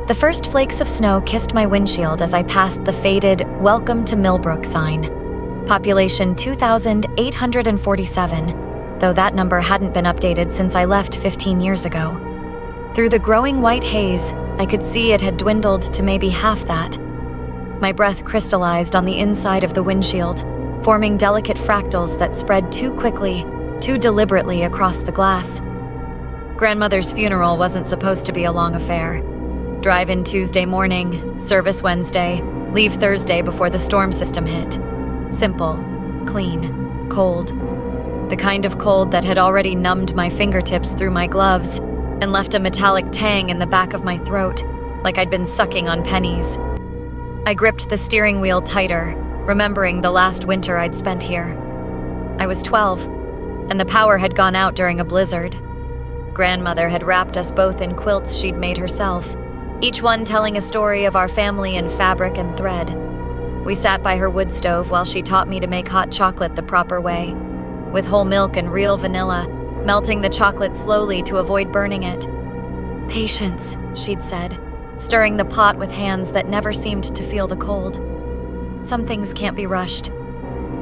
The first flakes of snow kissed my windshield as I passed the faded "Welcome to Millbrook" sign. Population 2,847, though that number hadn't been updated since I left 15 years ago. Through the growing white haze, I could see it had dwindled to maybe half that. My breath crystallized on the inside of the windshield, forming delicate fractals that spread too quickly, too deliberately across the glass. Grandmother's funeral wasn't supposed to be a long affair. Drive-in Tuesday morning, service Wednesday, leave Thursday before the storm system hit. Simple, clean, cold. The kind of cold that had already numbed my fingertips through my gloves and left a metallic tang in the back of my throat, like I'd been sucking on pennies. I gripped the steering wheel tighter, remembering the last winter I'd spent here. I was 12, and the power had gone out during a blizzard. Grandmother had wrapped us both in quilts she'd made herself, each one telling a story of our family in fabric and thread. We sat by her wood stove while she taught me to make hot chocolate the proper way, with whole milk and real vanilla, melting the chocolate slowly to avoid burning it. "Patience," she'd said, stirring the pot with hands that never seemed to feel the cold. "Some things can't be rushed."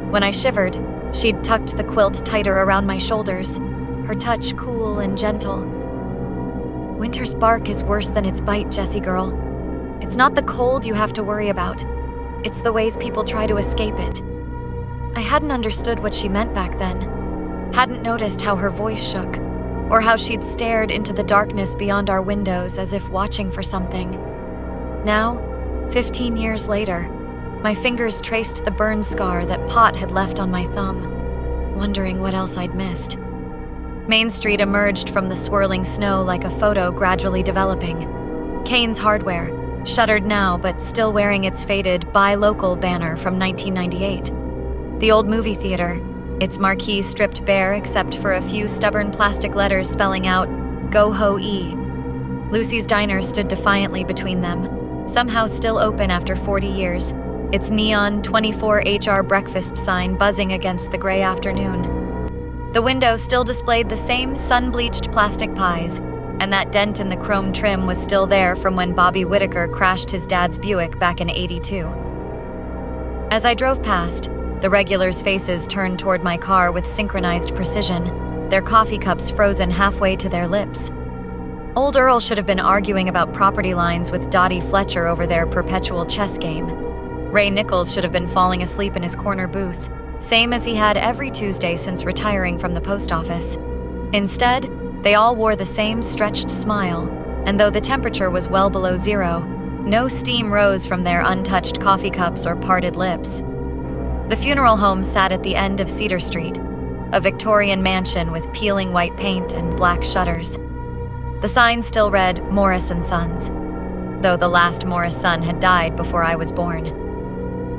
When I shivered, she'd tucked the quilt tighter around my shoulders, her touch cool and gentle. "Winter's bark is worse than its bite, Jessie girl. It's not the cold you have to worry about. It's the ways people try to escape it." I hadn't understood what she meant back then. Hadn't noticed how her voice shook, or how she'd stared into the darkness beyond our windows as if watching for something. Now, 15 years later, my fingers traced the burn scar that Pot had left on my thumb, wondering what else I'd missed. Main Street emerged from the swirling snow like a photo gradually developing. Kane's Hardware, shuttered now but still wearing its faded "Buy Local" banner from 1998. The old movie theater, its marquee stripped bare except for a few stubborn plastic letters spelling out "Go Ho E." Lucy's Diner stood defiantly between them, somehow still open after 40 years, its neon 24HR breakfast sign buzzing against the gray afternoon. The window still displayed the same sun-bleached plastic pies, and that dent in the chrome trim was still there from when Bobby Whitaker crashed his dad's Buick back in '82. As I drove past, the regulars' faces turned toward my car with synchronized precision, their coffee cups frozen halfway to their lips. Old Earl should have been arguing about property lines with Dottie Fletcher over their perpetual chess game. Ray Nichols should have been falling asleep in his corner booth, same as he had every Tuesday since retiring from the post office. Instead, they all wore the same stretched smile, and though the temperature was well below zero, no steam rose from their untouched coffee cups or parted lips. The funeral home sat at the end of Cedar Street, a Victorian mansion with peeling white paint and black shutters. The sign still read Morris & Sons, though the last Morris son had died before I was born.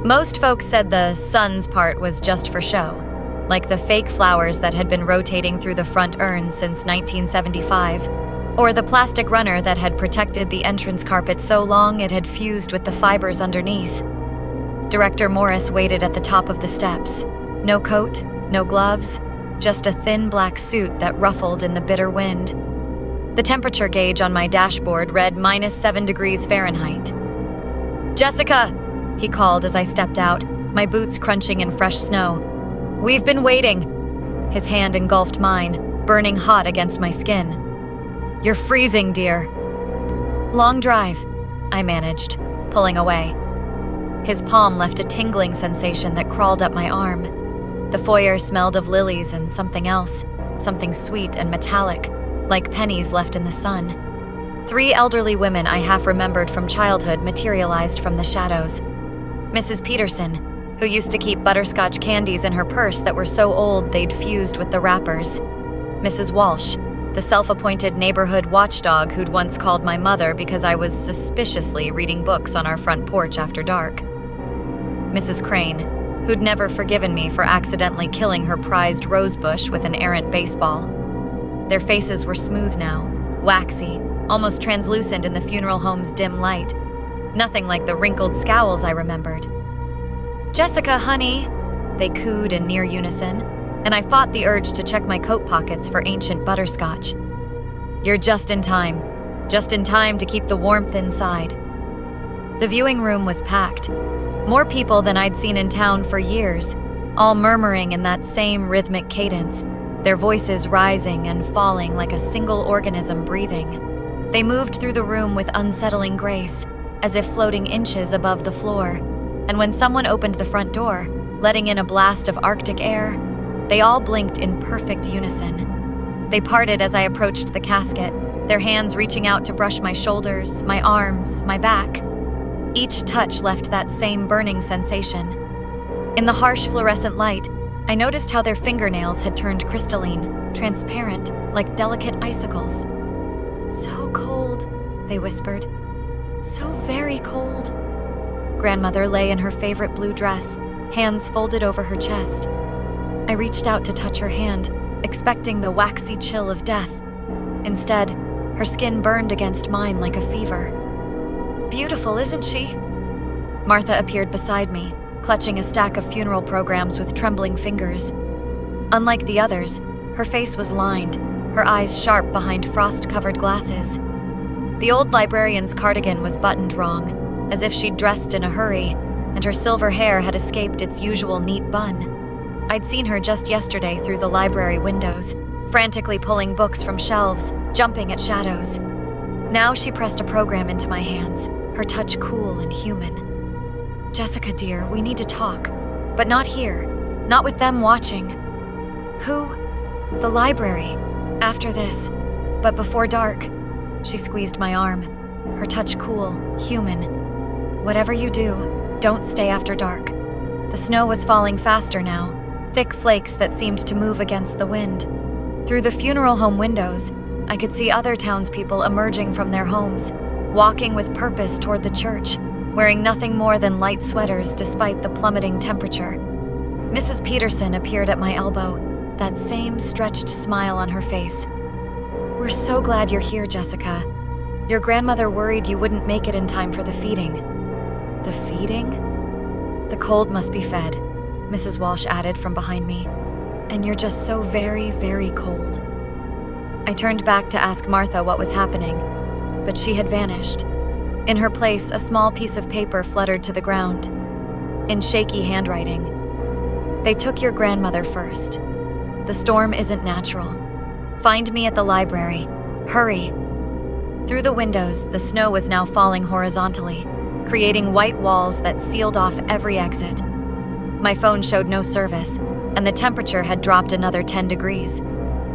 Most folks said the sons part was just for show, like the fake flowers that had been rotating through the front urns since 1975, or the plastic runner that had protected the entrance carpet so long it had fused with the fibers underneath. Director Morris waited at the top of the steps. No coat, no gloves, just a thin black suit that ruffled in the bitter wind. The temperature gauge on my dashboard read -7 degrees Fahrenheit. "Jessica!" he called as I stepped out, my boots crunching in fresh snow. "We've been waiting." His hand engulfed mine, burning hot against my skin. "You're freezing, dear." "Long drive," I managed, pulling away. His palm left a tingling sensation that crawled up my arm. The foyer smelled of lilies and something else, something sweet and metallic, like pennies left in the sun. 3 elderly women I half remembered from childhood materialized from the shadows. Mrs. Peterson, who used to keep butterscotch candies in her purse that were so old they'd fused with the wrappers. Mrs. Walsh, the self-appointed neighborhood watchdog who'd once called my mother because I was suspiciously reading books on our front porch after dark. Mrs. Crane, who'd never forgiven me for accidentally killing her prized rosebush with an errant baseball. Their faces were smooth now, waxy, almost translucent in the funeral home's dim light. Nothing like the wrinkled scowls I remembered. "Jessica, honey," they cooed in near unison, and I fought the urge to check my coat pockets for ancient butterscotch. "You're just in time," just in time to keep the warmth inside. The viewing room was packed. More people than I'd seen in town for years, all murmuring in that same rhythmic cadence, their voices rising and falling like a single organism breathing. They moved through the room with unsettling grace, as if floating inches above the floor, and when someone opened the front door, letting in a blast of Arctic air, they all blinked in perfect unison. They parted as I approached the casket, their hands reaching out to brush my shoulders, my arms, my back. Each touch left that same burning sensation. In the harsh fluorescent light, I noticed how their fingernails had turned crystalline, transparent, like delicate icicles. "So cold," they whispered. "So very cold." Grandmother lay in her favorite blue dress, hands folded over her chest. I reached out to touch her hand, expecting the waxy chill of death. Instead, her skin burned against mine like a fever. "Beautiful, isn't she?" Martha appeared beside me, clutching a stack of funeral programs with trembling fingers. Unlike the others, her face was lined, her eyes sharp behind frost-covered glasses. The old librarian's cardigan was buttoned wrong, as if she'd dressed in a hurry, and her silver hair had escaped its usual neat bun. I'd seen her just yesterday through the library windows, frantically pulling books from shelves, jumping at shadows. Now she pressed a program into my hands, her touch cool and human. "Jessica, dear, we need to talk, but not here, not with them watching." "Who?" "The library. After this, but before dark." She squeezed my arm, her touch cool, human. "Whatever you do, don't stay after dark." The snow was falling faster now, thick flakes that seemed to move against the wind. Through the funeral home windows, I could see other townspeople emerging from their homes, walking with purpose toward the church, wearing nothing more than light sweaters despite the plummeting temperature. Mrs. Peterson appeared at my elbow, that same stretched smile on her face. "We're so glad you're here, Jessica. Your grandmother worried you wouldn't make it in time for the feeding." "The feeding?" "The cold must be fed," Mrs. Walsh added from behind me. "And you're just so very, very cold." I turned back to ask Martha what was happening, but she had vanished. In her place, a small piece of paper fluttered to the ground. In shaky handwriting, "They took your grandmother first. The storm isn't natural. Find me at the library. Hurry." Through the windows, the snow was now falling horizontally, creating white walls that sealed off every exit. My phone showed no service, and the temperature had dropped another 10 degrees.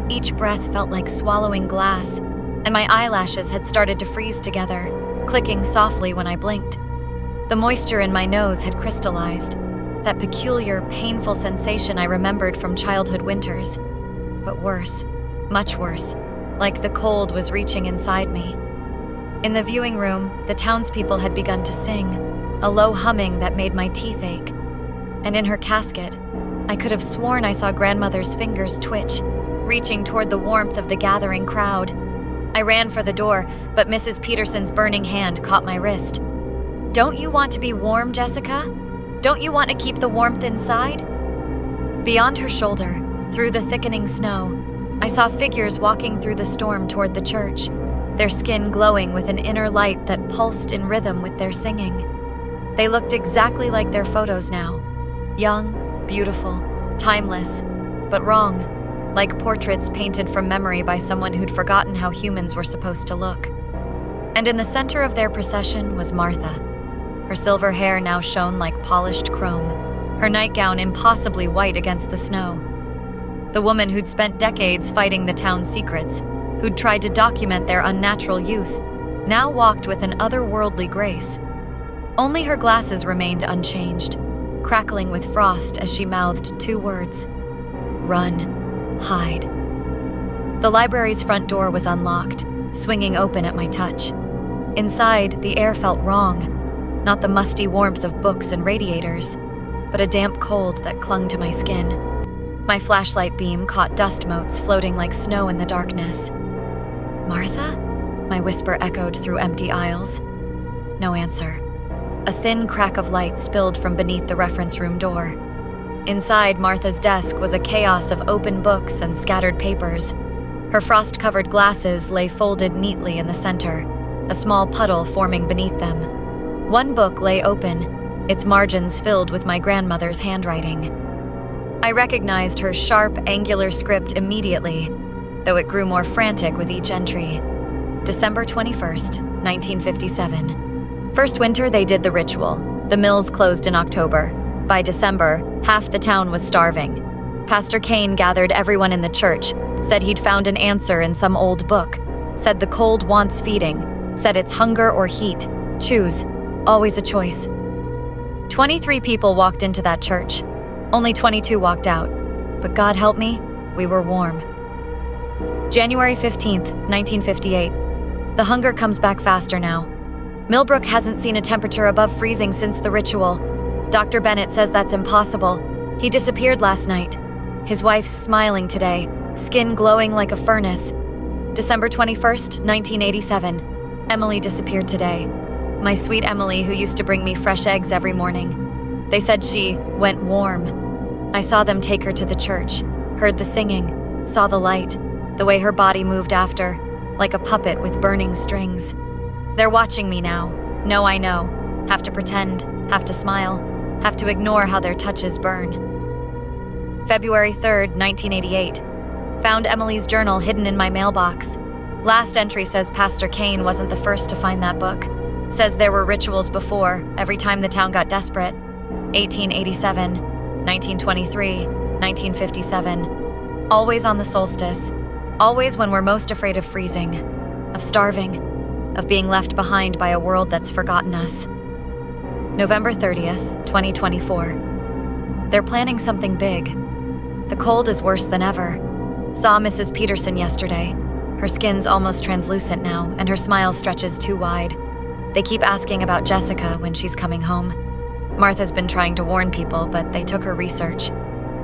Each breath felt like swallowing glass, and my eyelashes had started to freeze together, clicking softly when I blinked. The moisture in my nose had crystallized, that peculiar, painful sensation I remembered from childhood winters. But worse, much worse, like the cold was reaching inside me. In the viewing room, the townspeople had begun to sing, a low humming that made my teeth ache. And in her casket, I could have sworn I saw grandmother's fingers twitch, reaching toward the warmth of the gathering crowd. I ran for the door, but Mrs. Peterson's burning hand caught my wrist. "Don't you want to be warm, Jessica? Don't you want to keep the warmth inside?" Beyond her shoulder, through the thickening snow, I saw figures walking through the storm toward the church, their skin glowing with an inner light that pulsed in rhythm with their singing. They looked exactly like their photos now. Young, beautiful, timeless, but wrong, like portraits painted from memory by someone who'd forgotten how humans were supposed to look. And in the center of their procession was Martha. Her silver hair now shone like polished chrome, her nightgown impossibly white against the snow. The woman who'd spent decades fighting the town's secrets, who'd tried to document their unnatural youth, now walked with an otherworldly grace. Only her glasses remained unchanged, crackling with frost as she mouthed two words: "Run, hide." The library's front door was unlocked, swinging open at my touch. Inside, the air felt wrong, not the musty warmth of books and radiators, but a damp cold that clung to my skin. My flashlight beam caught dust motes floating like snow in the darkness. "Martha?" my whisper echoed through empty aisles. No answer. A thin crack of light spilled from beneath the reference room door. Inside Martha's desk was a chaos of open books and scattered papers. Her frost-covered glasses lay folded neatly in the center, a small puddle forming beneath them. One book lay open, its margins filled with my grandmother's handwriting. I recognized her sharp, angular script immediately, though it grew more frantic with each entry. December 21st, 1957. First winter they did the ritual. The mills closed in October. By December, half the town was starving. Pastor Kane gathered everyone in the church, said he'd found an answer in some old book, said the cold wants feeding, said it's hunger or heat. Choose. Always a choice. 23 people walked into that church. Only 22 walked out. But God help me, we were warm. January 15th, 1958. The hunger comes back faster now. Millbrook hasn't seen a temperature above freezing since the ritual. Dr. Bennett says that's impossible. He disappeared last night. His wife's smiling today, skin glowing like a furnace. December 21st, 1987. Emily disappeared today. My sweet Emily, who used to bring me fresh eggs every morning. They said she went warm. I saw them take her to the church, heard the singing, saw the light, the way her body moved after, like a puppet with burning strings. They're watching me now. No, I know. Have to pretend, have to smile, have to ignore how their touches burn. February 3rd, 1988. Found Emily's journal hidden in my mailbox. Last entry says Pastor Kane wasn't the first to find that book. Says there were rituals before, every time the town got desperate. 1887, 1923, 1957. Always on the solstice. Always when we're most afraid of freezing, of starving, of being left behind by a world that's forgotten us. November 30th, 2024. They're planning something big. The cold is worse than ever. Saw Mrs. Peterson yesterday. Her skin's almost translucent now, and her smile stretches too wide. They keep asking about Jessica when she's coming home. Martha's been trying to warn people, but they took her research.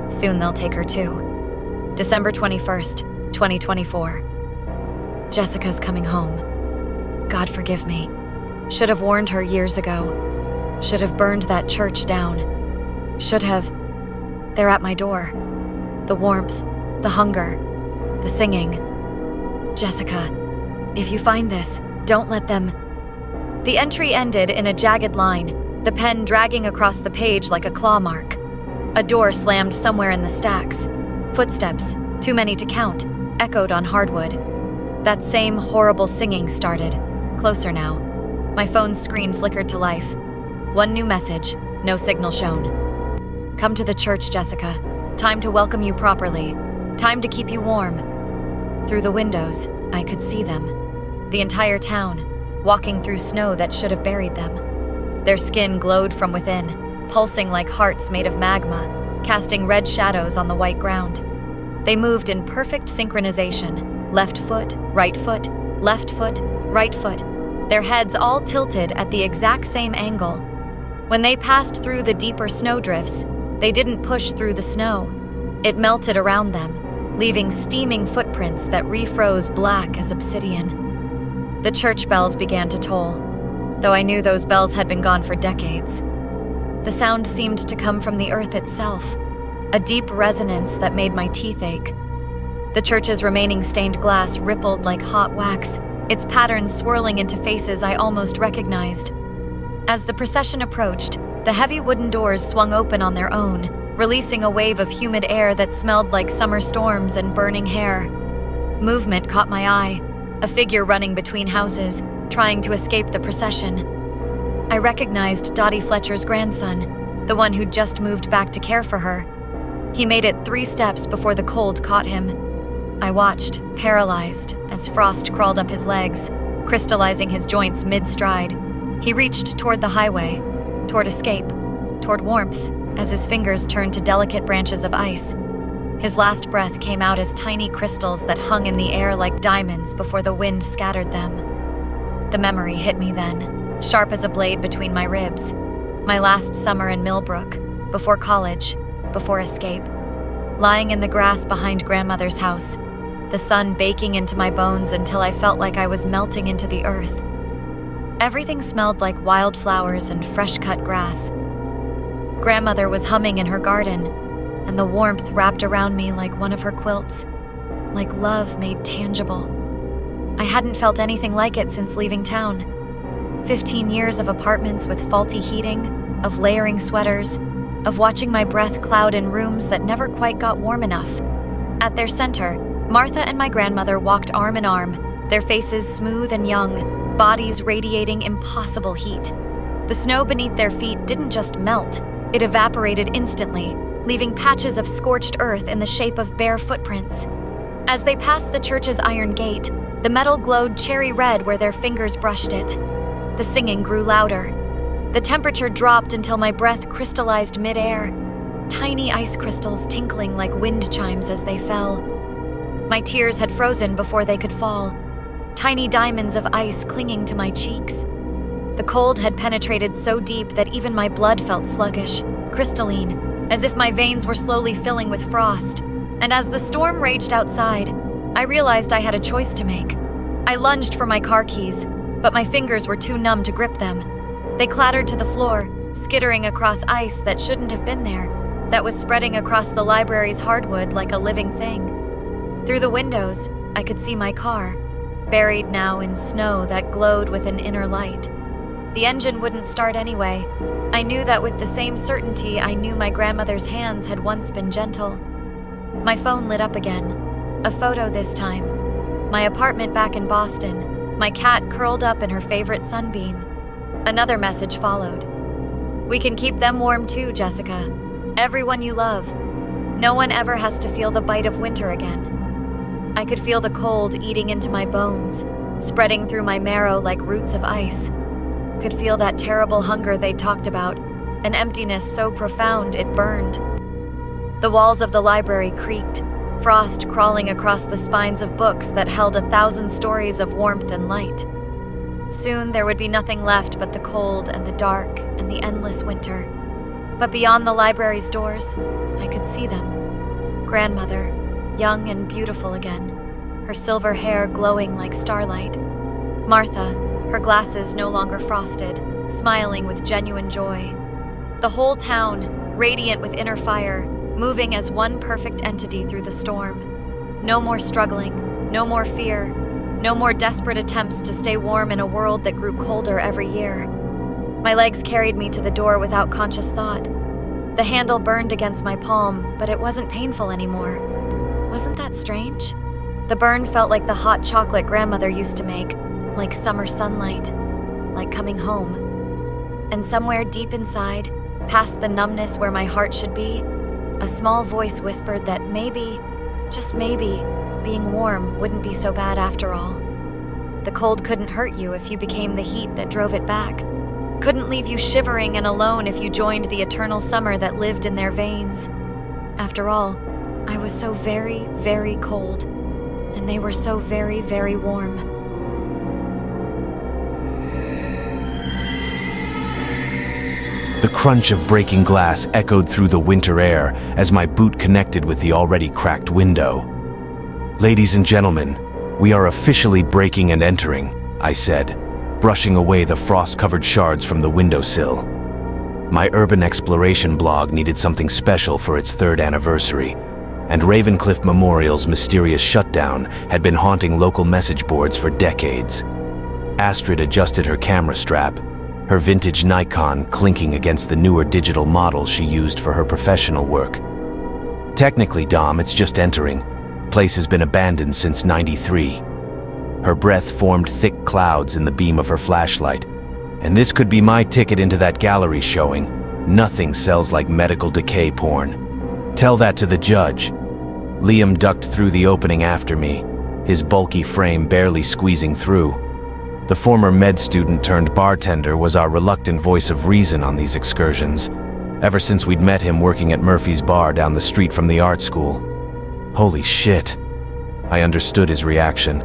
Soon they'll take her too. December 21st, 2024. Jessica's coming home. God forgive me. Should have warned her years ago. Should have burned that church down. Should have... They're at my door. The warmth, the hunger, the singing. Jessica, if you find this, don't let them... The entry ended in a jagged line, the pen dragging across the page like a claw mark. A door slammed somewhere in the stacks. Footsteps, too many to count, echoed on hardwood. That same horrible singing started, closer now. My phone's screen flickered to life. One new message, no signal shown. Come to the church, Jessica. Time to welcome you properly. Time to keep you warm. Through the windows, I could see them. The entire town, walking through snow that should have buried them. Their skin glowed from within, pulsing like hearts made of magma, casting red shadows on the white ground. They moved in perfect synchronization. Left foot, right foot, left foot, right foot. Their heads all tilted at the exact same angle. When they passed through the deeper snowdrifts, they didn't push through the snow. It melted around them, leaving steaming footprints that refroze black as obsidian. The church bells began to toll, though I knew those bells had been gone for decades. The sound seemed to come from the earth itself, a deep resonance that made my teeth ache. The church's remaining stained glass rippled like hot wax, its patterns swirling into faces I almost recognized. As the procession approached, the heavy wooden doors swung open on their own, releasing a wave of humid air that smelled like summer storms and burning hair. Movement caught my eye, a figure running between houses, trying to escape the procession. I recognized Dottie Fletcher's grandson, the one who'd just moved back to care for her. He made it 3 steps before the cold caught him. I watched, paralyzed, as frost crawled up his legs, crystallizing his joints mid-stride. He reached toward the highway, toward escape, toward warmth, as his fingers turned to delicate branches of ice. His last breath came out as tiny crystals that hung in the air like diamonds before the wind scattered them. The memory hit me then, sharp as a blade between my ribs. My last summer in Millbrook, before college, before escape. Lying in the grass behind grandmother's house, the sun baking into my bones until I felt like I was melting into the earth. Everything smelled like wildflowers and fresh-cut grass. Grandmother was humming in her garden, and the warmth wrapped around me like one of her quilts. like love made tangible. I hadn't felt anything like it since leaving town. 15 years of apartments with faulty heating, of layering sweaters, of watching my breath cloud in rooms that never quite got warm enough. At their center, Martha and my grandmother walked arm in arm, their faces smooth and young, bodies radiating impossible heat. The snow beneath their feet didn't just melt, it evaporated instantly, leaving patches of scorched earth in the shape of bare footprints. As they passed the church's iron gate, the metal glowed cherry red where their fingers brushed it. The singing grew louder. The temperature dropped until my breath crystallized midair, tiny ice crystals tinkling like wind chimes as they fell. My tears had frozen before they could fall, tiny diamonds of ice clinging to my cheeks. The cold had penetrated so deep that even my blood felt sluggish, crystalline, as if my veins were slowly filling with frost. And as the storm raged outside, I realized I had a choice to make. I lunged for my car keys, but my fingers were too numb to grip them. They clattered to the floor, skittering across ice that shouldn't have been there, that was spreading across the library's hardwood like a living thing. Through the windows, I could see my car, buried now in snow that glowed with an inner light. The engine wouldn't start anyway. I knew that with the same certainty I knew my grandmother's hands had once been gentle. My phone lit up again. A photo this time. My apartment back in Boston, my cat curled up in her favorite sunbeam. Another message followed. "We can keep them warm too, Jessica. Everyone you love. No one ever has to feel the bite of winter again." I could feel the cold eating into my bones, spreading through my marrow like roots of ice. Could feel that terrible hunger they talked about, an emptiness so profound it burned. The walls of the library creaked, frost crawling across the spines of books that held 1,000 stories of warmth and light. Soon there would be nothing left but the cold and the dark and the endless winter. But beyond the library's doors, I could see them. Grandmother, young and beautiful again, her silver hair glowing like starlight. Martha, her glasses no longer frosted, smiling with genuine joy. The whole town, radiant with inner fire, moving as one perfect entity through the storm. No more struggling, no more fear, no more desperate attempts to stay warm in a world that grew colder every year. My legs carried me to the door without conscious thought. The handle burned against my palm, but it wasn't painful anymore. Wasn't that strange? The burn felt like the hot chocolate grandmother used to make, like summer sunlight, like coming home. And somewhere deep inside, past the numbness where my heart should be, a small voice whispered that maybe, just maybe, being warm wouldn't be so bad after all. The cold couldn't hurt you if you became the heat that drove it back. Couldn't leave you shivering and alone if you joined the eternal summer that lived in their veins. After all, I was so very, very cold, and they were so very, very warm. The crunch of breaking glass echoed through the winter air as my boot connected with the already cracked window. "Ladies and gentlemen, we are officially breaking and entering," I said, brushing away the frost-covered shards from the windowsill. My urban exploration blog needed something special for its 3rd anniversary, and Ravencliff Memorial's mysterious shutdown had been haunting local message boards for decades. Astrid adjusted her camera strap, her vintage Nikon clinking against the newer digital model she used for her professional work. "Technically, Dom, it's just entering. Place has been abandoned since '93. Her breath formed thick clouds in the beam of her flashlight. "And this could be my ticket into that gallery showing. Nothing sells like medical decay porn. Tell that to the judge." Liam ducked through the opening after me, his bulky frame barely squeezing through. The former med student turned bartender was our reluctant voice of reason on these excursions, ever since we'd met him working at Murphy's Bar down the street from the art school. Holy shit. I understood his reaction.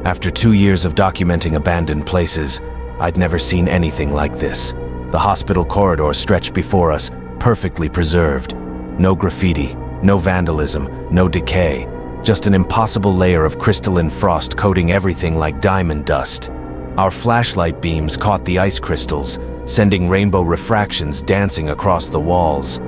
After 2 years of documenting abandoned places, I'd never seen anything like this. The hospital corridor stretched before us, perfectly preserved. No graffiti, no vandalism, no decay, just an impossible layer of crystalline frost coating everything like diamond dust. Our flashlight beams caught the ice crystals, sending rainbow refractions dancing across the walls.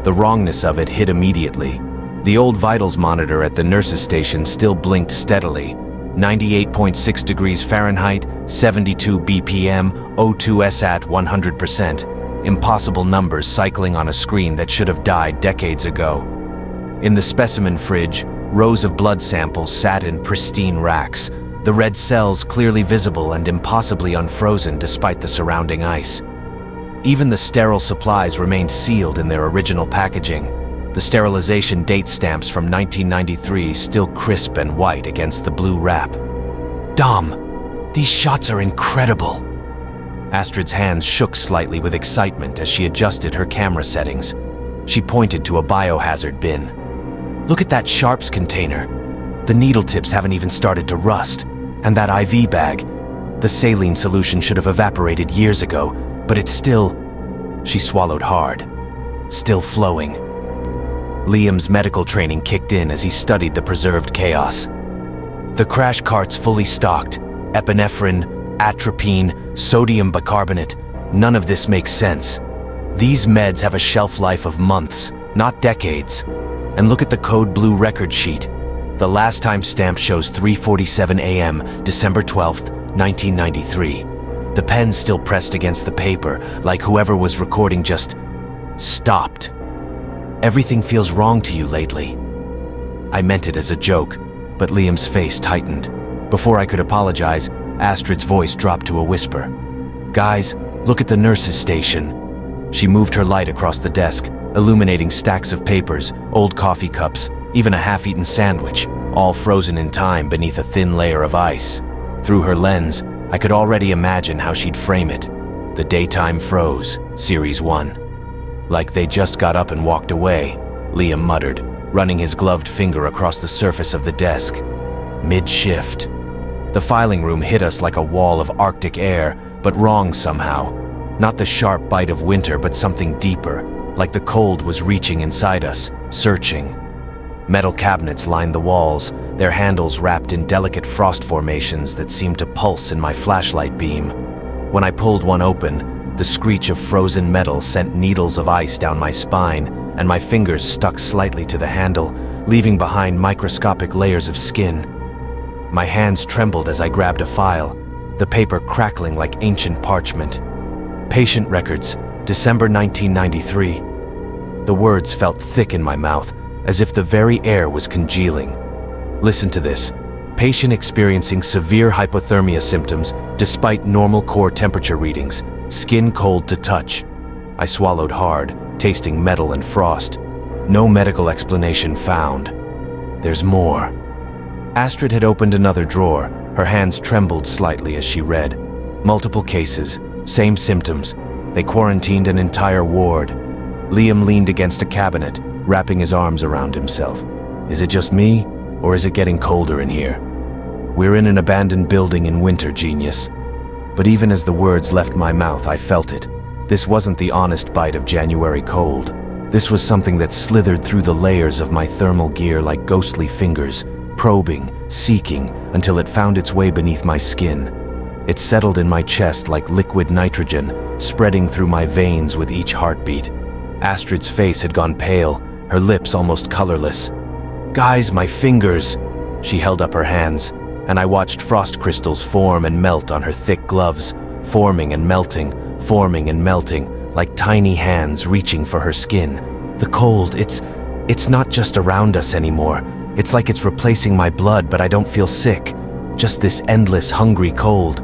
The wrongness of it hit immediately. The old vitals monitor at the nurse's station still blinked steadily. 98.6 degrees Fahrenheit, 72 BPM, O2S at 100%. Impossible numbers cycling on a screen that should have died decades ago. In the specimen fridge, rows of blood samples sat in pristine racks, the red cells clearly visible and impossibly unfrozen despite the surrounding ice. Even the sterile supplies remained sealed in their original packaging, the sterilization date stamps from 1993 still crisp and white against the blue wrap. Dom, these shots are incredible. Astrid's hands shook slightly with excitement as she adjusted her camera settings. She pointed to a biohazard bin. Look at that sharps container. The needle tips haven't even started to rust. And that IV bag. The saline solution should have evaporated years ago, but it's still... She swallowed hard. Still flowing. Liam's medical training kicked in as he studied the preserved chaos. The crash cart's fully stocked. Epinephrine, atropine, sodium bicarbonate. None of this makes sense. These meds have a shelf life of months, not decades. And look at the code blue record sheet. The last time stamp shows 3:47 a.m., December 12th, 1993. The pen still pressed against the paper, like whoever was recording just stopped. Everything feels wrong to you lately. I meant it as a joke, but Liam's face tightened. Before I could apologize, Astrid's voice dropped to a whisper. Guys, look at the nurse's station. She moved her light across the desk, illuminating stacks of papers, old coffee cups, even a half-eaten sandwich, all frozen in time beneath a thin layer of ice. Through her lens, I could already imagine how she'd frame it. The Daytime Froze, Series 1. Like they just got up and walked away, Liam muttered, running his gloved finger across the surface of the desk. Mid-shift. The filing room hit us like a wall of Arctic air, but wrong somehow. Not the sharp bite of winter, but something deeper, like the cold was reaching inside us, searching. Metal cabinets lined the walls, their handles wrapped in delicate frost formations that seemed to pulse in my flashlight beam. When I pulled one open, the screech of frozen metal sent needles of ice down my spine, and my fingers stuck slightly to the handle, leaving behind microscopic layers of skin. My hands trembled as I grabbed a file, the paper crackling like ancient parchment. Patient records, December 1993. The words felt thick in my mouth, as if the very air was congealing. Listen to this. Patient experiencing severe hypothermia symptoms despite normal core temperature readings. Skin cold to touch. I swallowed hard, tasting metal and frost. No medical explanation found. There's more. Astrid had opened another drawer. Her hands trembled slightly as she read. Multiple cases, same symptoms. They quarantined an entire ward. Liam leaned against a cabinet, wrapping his arms around himself. Is it just me, or is it getting colder in here? We're in an abandoned building in winter, genius. But even as the words left my mouth, I felt it. This wasn't the honest bite of January cold. This was something that slithered through the layers of my thermal gear like ghostly fingers, probing, seeking, until it found its way beneath my skin. It settled in my chest like liquid nitrogen, spreading through my veins with each heartbeat. Astrid's face had gone pale, her lips almost colorless. Guys, my fingers! She held up her hands, and I watched frost crystals form and melt on her thick gloves, forming and melting, like tiny hands reaching for her skin. The cold, it's not just around us anymore. It's like it's replacing my blood, but I don't feel sick. Just this endless, hungry cold.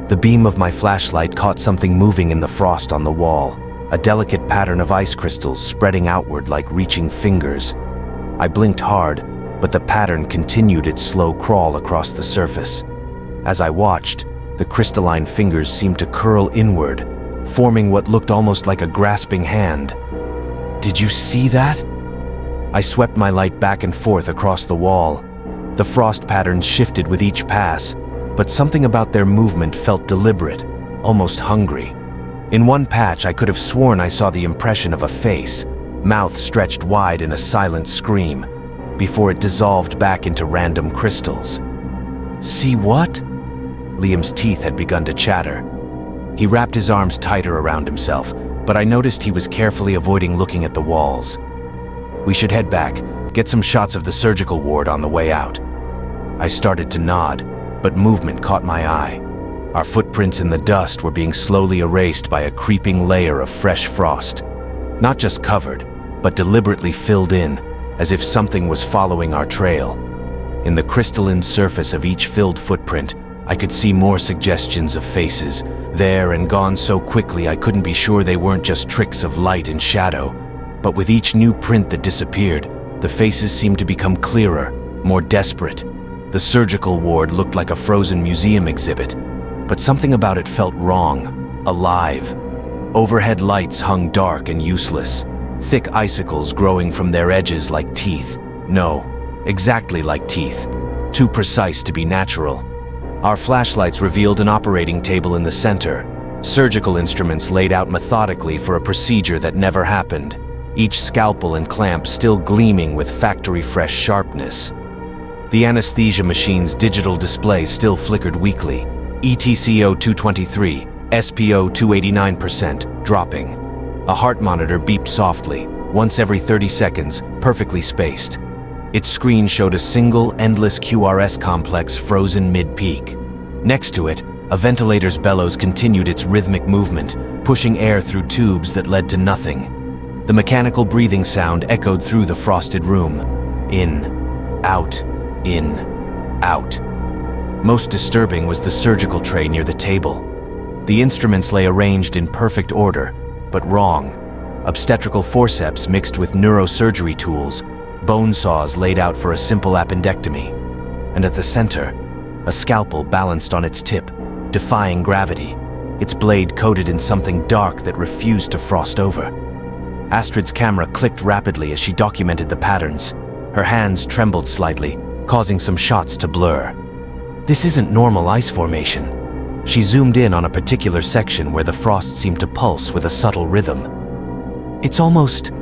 The beam of my flashlight caught something moving in the frost on the wall, a delicate pattern of ice crystals spreading outward like reaching fingers. I blinked hard, but the pattern continued its slow crawl across the surface. As I watched, the crystalline fingers seemed to curl inward, forming what looked almost like a grasping hand. Did you see that? I swept my light back and forth across the wall. The frost patterns shifted with each pass, but something about their movement felt deliberate, almost hungry. In one patch, I could have sworn I saw the impression of a face, mouth stretched wide in a silent scream, before it dissolved back into random crystals. See what? Liam's teeth had begun to chatter. He wrapped his arms tighter around himself, but I noticed he was carefully avoiding looking at the walls. We should head back. Get some shots of the surgical ward on the way out." I started to nod, but movement caught my eye. Our footprints in the dust were being slowly erased by a creeping layer of fresh frost. Not just covered, but deliberately filled in, as if something was following our trail. In the crystalline surface of each filled footprint, I could see more suggestions of faces, there and gone so quickly I couldn't be sure they weren't just tricks of light and shadow. But with each new print that disappeared, the faces seemed to become clearer, more desperate. The surgical ward looked like a frozen museum exhibit, but something about it felt wrong, alive. Overhead lights hung dark and useless, thick icicles growing from their edges like teeth. No, exactly like teeth, too precise to be natural. Our flashlights revealed an operating table in the center, surgical instruments laid out methodically for a procedure that never happened, each scalpel and clamp still gleaming with factory-fresh sharpness. The anesthesia machine's digital display still flickered weakly, ETCO 223, SPO 289%, dropping. A heart monitor beeped softly, once every 30 seconds, perfectly spaced. Its screen showed a single, endless QRS complex frozen mid-peak. Next to it, a ventilator's bellows continued its rhythmic movement, pushing air through tubes that led to nothing. The mechanical breathing sound echoed through the frosted room. In, out, in, out. Most disturbing was the surgical tray near the table. The instruments lay arranged in perfect order, but wrong. Obstetrical forceps mixed with neurosurgery tools, bone saws laid out for a simple appendectomy. And at the center, a scalpel balanced on its tip, defying gravity, its blade coated in something dark that refused to frost over. Astrid's camera clicked rapidly as she documented the patterns. Her hands trembled slightly, causing some shots to blur. This isn't normal ice formation. She zoomed in on a particular section where the frost seemed to pulse with a subtle rhythm. It's almost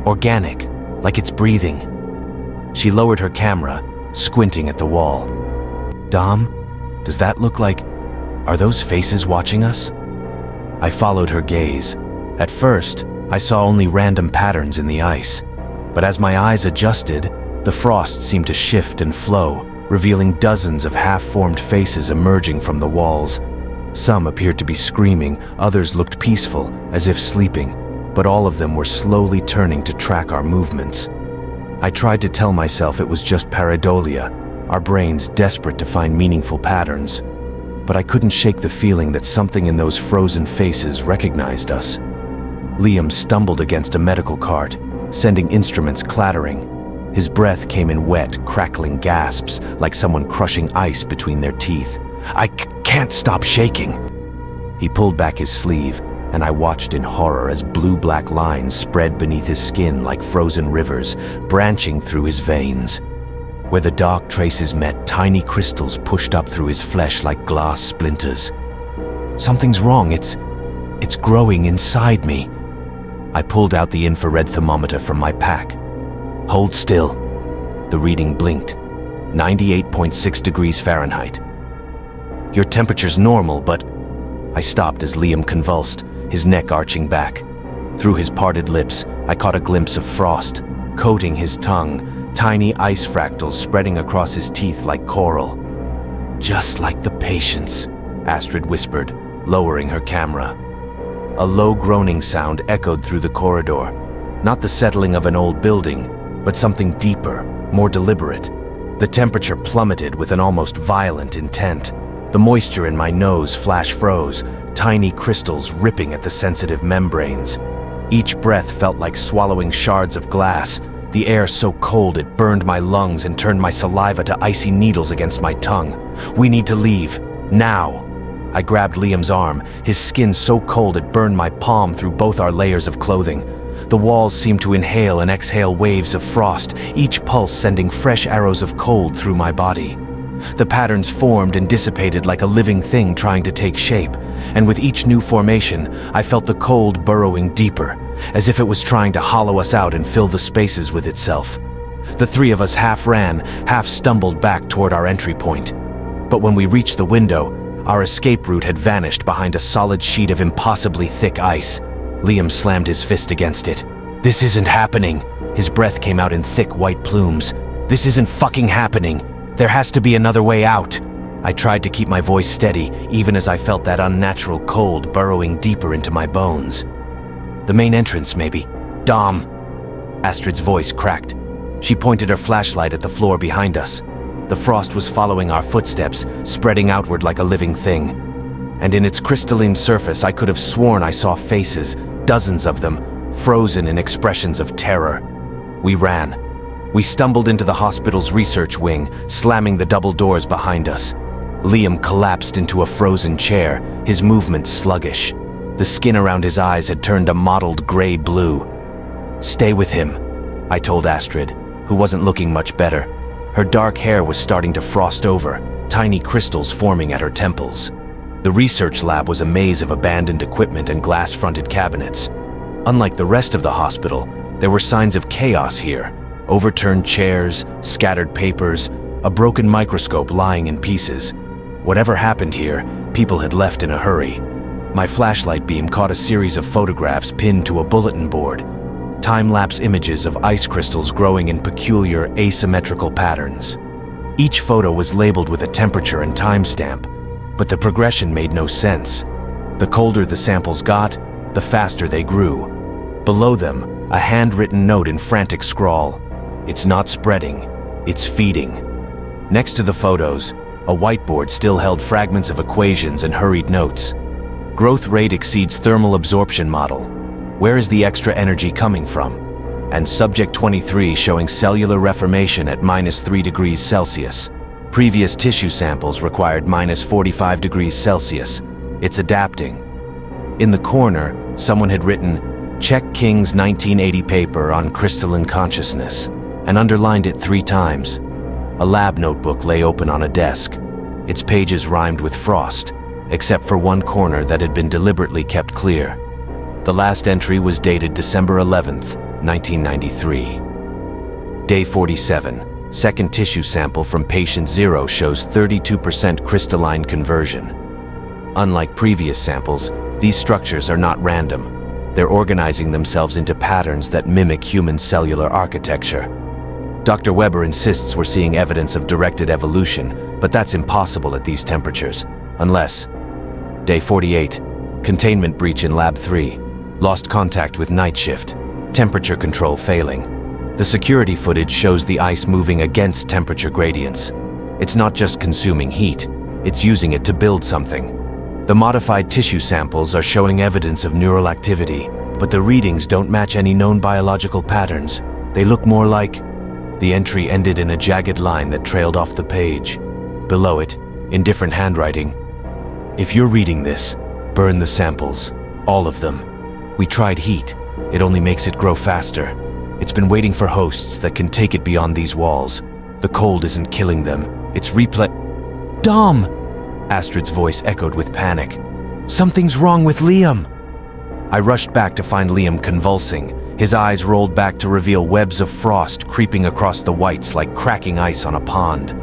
organic, like it's breathing. She lowered her camera, squinting at the wall. "Dom, does that look like... Are those faces watching us?" I followed her gaze. At first, I saw only random patterns in the ice. But as my eyes adjusted, the frost seemed to shift and flow, revealing dozens of half-formed faces emerging from the walls. Some appeared to be screaming, others looked peaceful, as if sleeping, but all of them were slowly turning to track our movements. I tried to tell myself it was just pareidolia, our brains desperate to find meaningful patterns, but I couldn't shake the feeling that something in those frozen faces recognized us. Liam stumbled against a medical cart, sending instruments clattering. His breath came in wet, crackling gasps, like someone crushing ice between their teeth. I can't stop shaking." He pulled back his sleeve, and I watched in horror as blue-black lines spread beneath his skin like frozen rivers, branching through his veins. Where the dark traces met, tiny crystals pushed up through his flesh like glass splinters. "Something's wrong, it's growing inside me." I pulled out the infrared thermometer from my pack. "Hold still." The reading blinked. 98.6 degrees Fahrenheit. "Your temperature's normal, but..." I stopped as Liam convulsed, his neck arching back. Through his parted lips, I caught a glimpse of frost, coating his tongue, tiny ice fractals spreading across his teeth like coral. "Just like the patients," Astrid whispered, lowering her camera. A low groaning sound echoed through the corridor, not the settling of an old building, but something deeper, more deliberate. The temperature plummeted with an almost violent intent. The moisture in my nose flash froze, tiny crystals ripping at the sensitive membranes. Each breath felt like swallowing shards of glass, the air so cold it burned my lungs and turned my saliva to icy needles against my tongue. "We need to leave, now." I grabbed Liam's arm, his skin so cold it burned my palm through both our layers of clothing. The walls seemed to inhale and exhale waves of frost, each pulse sending fresh arrows of cold through my body. The patterns formed and dissipated like a living thing trying to take shape, and with each new formation, I felt the cold burrowing deeper, as if it was trying to hollow us out and fill the spaces with itself. The three of us half ran, half stumbled back toward our entry point. But when we reached the window, our escape route had vanished behind a solid sheet of impossibly thick ice. Liam slammed his fist against it. "This isn't happening." His breath came out in thick white plumes. "This isn't fucking happening. There has to be another way out." I tried to keep my voice steady, even as I felt that unnatural cold burrowing deeper into my bones. "The main entrance, maybe. Dom." Astrid's voice cracked. She pointed her flashlight at the floor behind us. The frost was following our footsteps, spreading outward like a living thing. And in its crystalline surface, I could have sworn I saw faces, dozens of them, frozen in expressions of terror. We ran. We stumbled into the hospital's research wing, slamming the double doors behind us. Liam collapsed into a frozen chair, his movements sluggish. The skin around his eyes had turned a mottled gray-blue. "Stay with him," I told Astrid, who wasn't looking much better. Her dark hair was starting to frost over, tiny crystals forming at her temples. The research lab was a maze of abandoned equipment and glass-fronted cabinets. Unlike the rest of the hospital, there were signs of chaos here. Overturned chairs, scattered papers, a broken microscope lying in pieces. Whatever happened here, people had left in a hurry. My flashlight beam caught a series of photographs pinned to a bulletin board. Time-lapse images of ice crystals growing in peculiar, asymmetrical patterns. Each photo was labeled with a temperature and timestamp, but the progression made no sense. The colder the samples got, the faster they grew. Below them, a handwritten note in frantic scrawl. "It's not spreading, it's feeding." Next to the photos, a whiteboard still held fragments of equations and hurried notes. "Growth rate exceeds thermal absorption model. Where is the extra energy coming from?" And subject 23 showing cellular reformation at -3 degrees Celsius. Previous tissue samples required -45 degrees Celsius. It's adapting. In the corner, someone had written, "Check King's 1980 paper on crystalline consciousness," and underlined it 3 times. A lab notebook lay open on a desk. Its pages rhymed with frost, except for one corner that had been deliberately kept clear. The last entry was dated December 11th, 1993. Day 47, second tissue sample from patient 0 shows 32% crystalline conversion. Unlike previous samples, these structures are not random. They're organizing themselves into patterns that mimic human cellular architecture. Dr. Weber insists we're seeing evidence of directed evolution, but that's impossible at these temperatures, unless... Day 48, containment breach in Lab 3. Lost contact with night shift. Temperature control failing. The security footage shows the ice moving against temperature gradients. It's not just consuming heat, it's using it to build something. The modified tissue samples are showing evidence of neural activity, but the readings don't match any known biological patterns. They look more like... The entry ended in a jagged line that trailed off the page. Below it, in different handwriting, "If you're reading this, burn the samples, all of them. We tried heat. It only makes it grow faster. It's been waiting for hosts that can take it beyond these walls. The cold isn't killing them. It's Dom!" Astrid's voice echoed with panic. "Something's wrong with Liam!" I rushed back to find Liam convulsing. His eyes rolled back to reveal webs of frost creeping across the whites like cracking ice on a pond.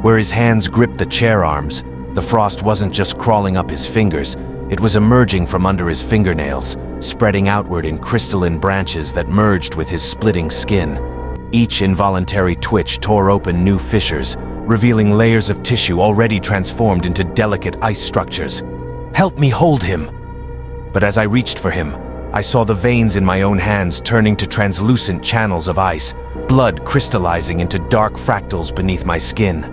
Where his hands gripped the chair arms, the frost wasn't just crawling up his fingers, it was emerging from under his fingernails, spreading outward in crystalline branches that merged with his splitting skin. Each involuntary twitch tore open new fissures, revealing layers of tissue already transformed into delicate ice structures. "Help me hold him!" But as I reached for him, I saw the veins in my own hands turning to translucent channels of ice, blood crystallizing into dark fractals beneath my skin.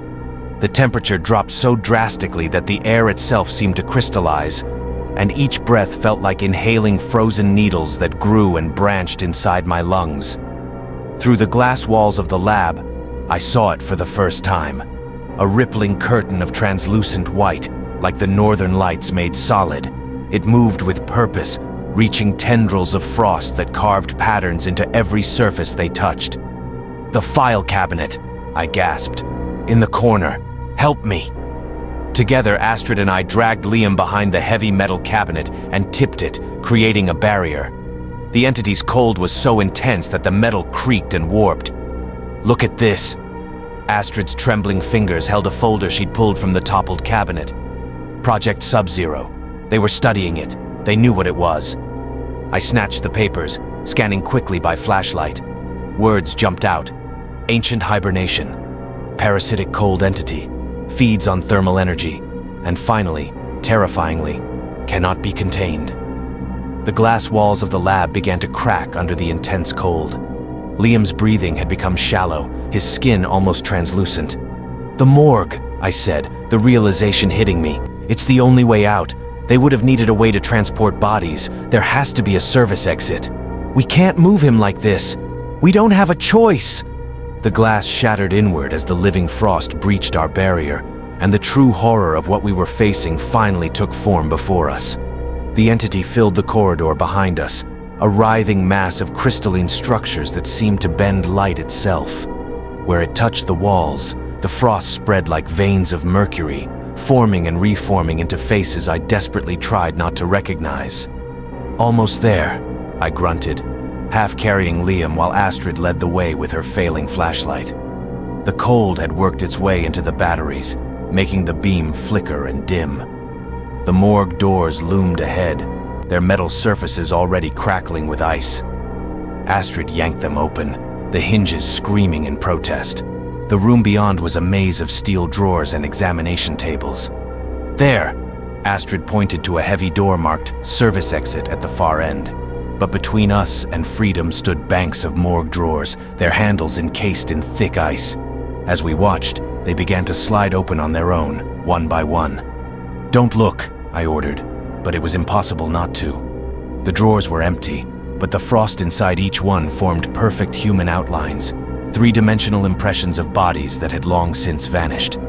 The temperature dropped so drastically that the air itself seemed to crystallize, and each breath felt like inhaling frozen needles that grew and branched inside my lungs. Through the glass walls of the lab, I saw it for the first time. A rippling curtain of translucent white, like the northern lights made solid. It moved with purpose, reaching tendrils of frost that carved patterns into every surface they touched. "The file cabinet," I gasped. "In the corner. Help me." Together, Astrid and I dragged Liam behind the heavy metal cabinet and tipped it, creating a barrier. The entity's cold was so intense that the metal creaked and warped. "Look at this." Astrid's trembling fingers held a folder she'd pulled from the toppled cabinet. Project Subzero. They were studying it. They knew what it was. I snatched the papers, scanning quickly by flashlight. Words jumped out. Ancient hibernation. Parasitic cold entity. Feeds on thermal energy. And finally, terrifyingly, cannot be contained. The glass walls of the lab began to crack under the intense cold. Liam's breathing had become shallow, his skin almost translucent. "The morgue," I said, the realization hitting me. "It's the only way out. They would have needed a way to transport bodies. There has to be a service exit. We can't move him like this. We don't have a choice." The glass shattered inward as the living frost breached our barrier, and the true horror of what we were facing finally took form before us. The entity filled the corridor behind us, a writhing mass of crystalline structures that seemed to bend light itself. Where it touched the walls, the frost spread like veins of mercury, forming and reforming into faces I desperately tried not to recognize. "Almost there," I grunted, half carrying Liam while Astrid led the way with her failing flashlight. The cold had worked its way into the batteries, making the beam flicker and dim. The morgue doors loomed ahead, their metal surfaces already crackling with ice. Astrid yanked them open, the hinges screaming in protest. The room beyond was a maze of steel drawers and examination tables. "There!" Astrid pointed to a heavy door marked "Service Exit" at the far end. But between us and freedom stood banks of morgue drawers, their handles encased in thick ice. As we watched, they began to slide open on their own, one by one. "Don't look," I ordered, but it was impossible not to. The drawers were empty, but the frost inside each one formed perfect human outlines, three-dimensional impressions of bodies that had long since vanished.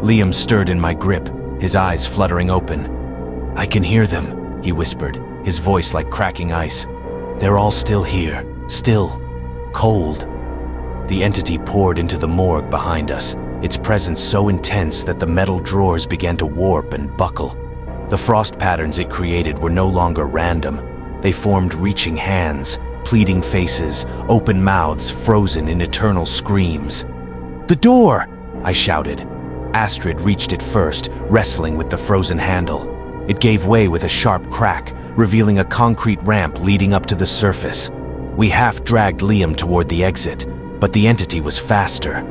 Liam stirred in my grip, his eyes fluttering open. "I can hear them," he whispered, his voice like cracking ice. "They're all still here, still, cold." The entity poured into the morgue behind us, its presence so intense that the metal drawers began to warp and buckle. The frost patterns it created were no longer random. They formed reaching hands, pleading faces, open mouths frozen in eternal screams. "The door!" I shouted. Astrid reached it first, wrestling with the frozen handle. It gave way with a sharp crack, revealing a concrete ramp leading up to the surface. We half-dragged Liam toward the exit, but the entity was faster.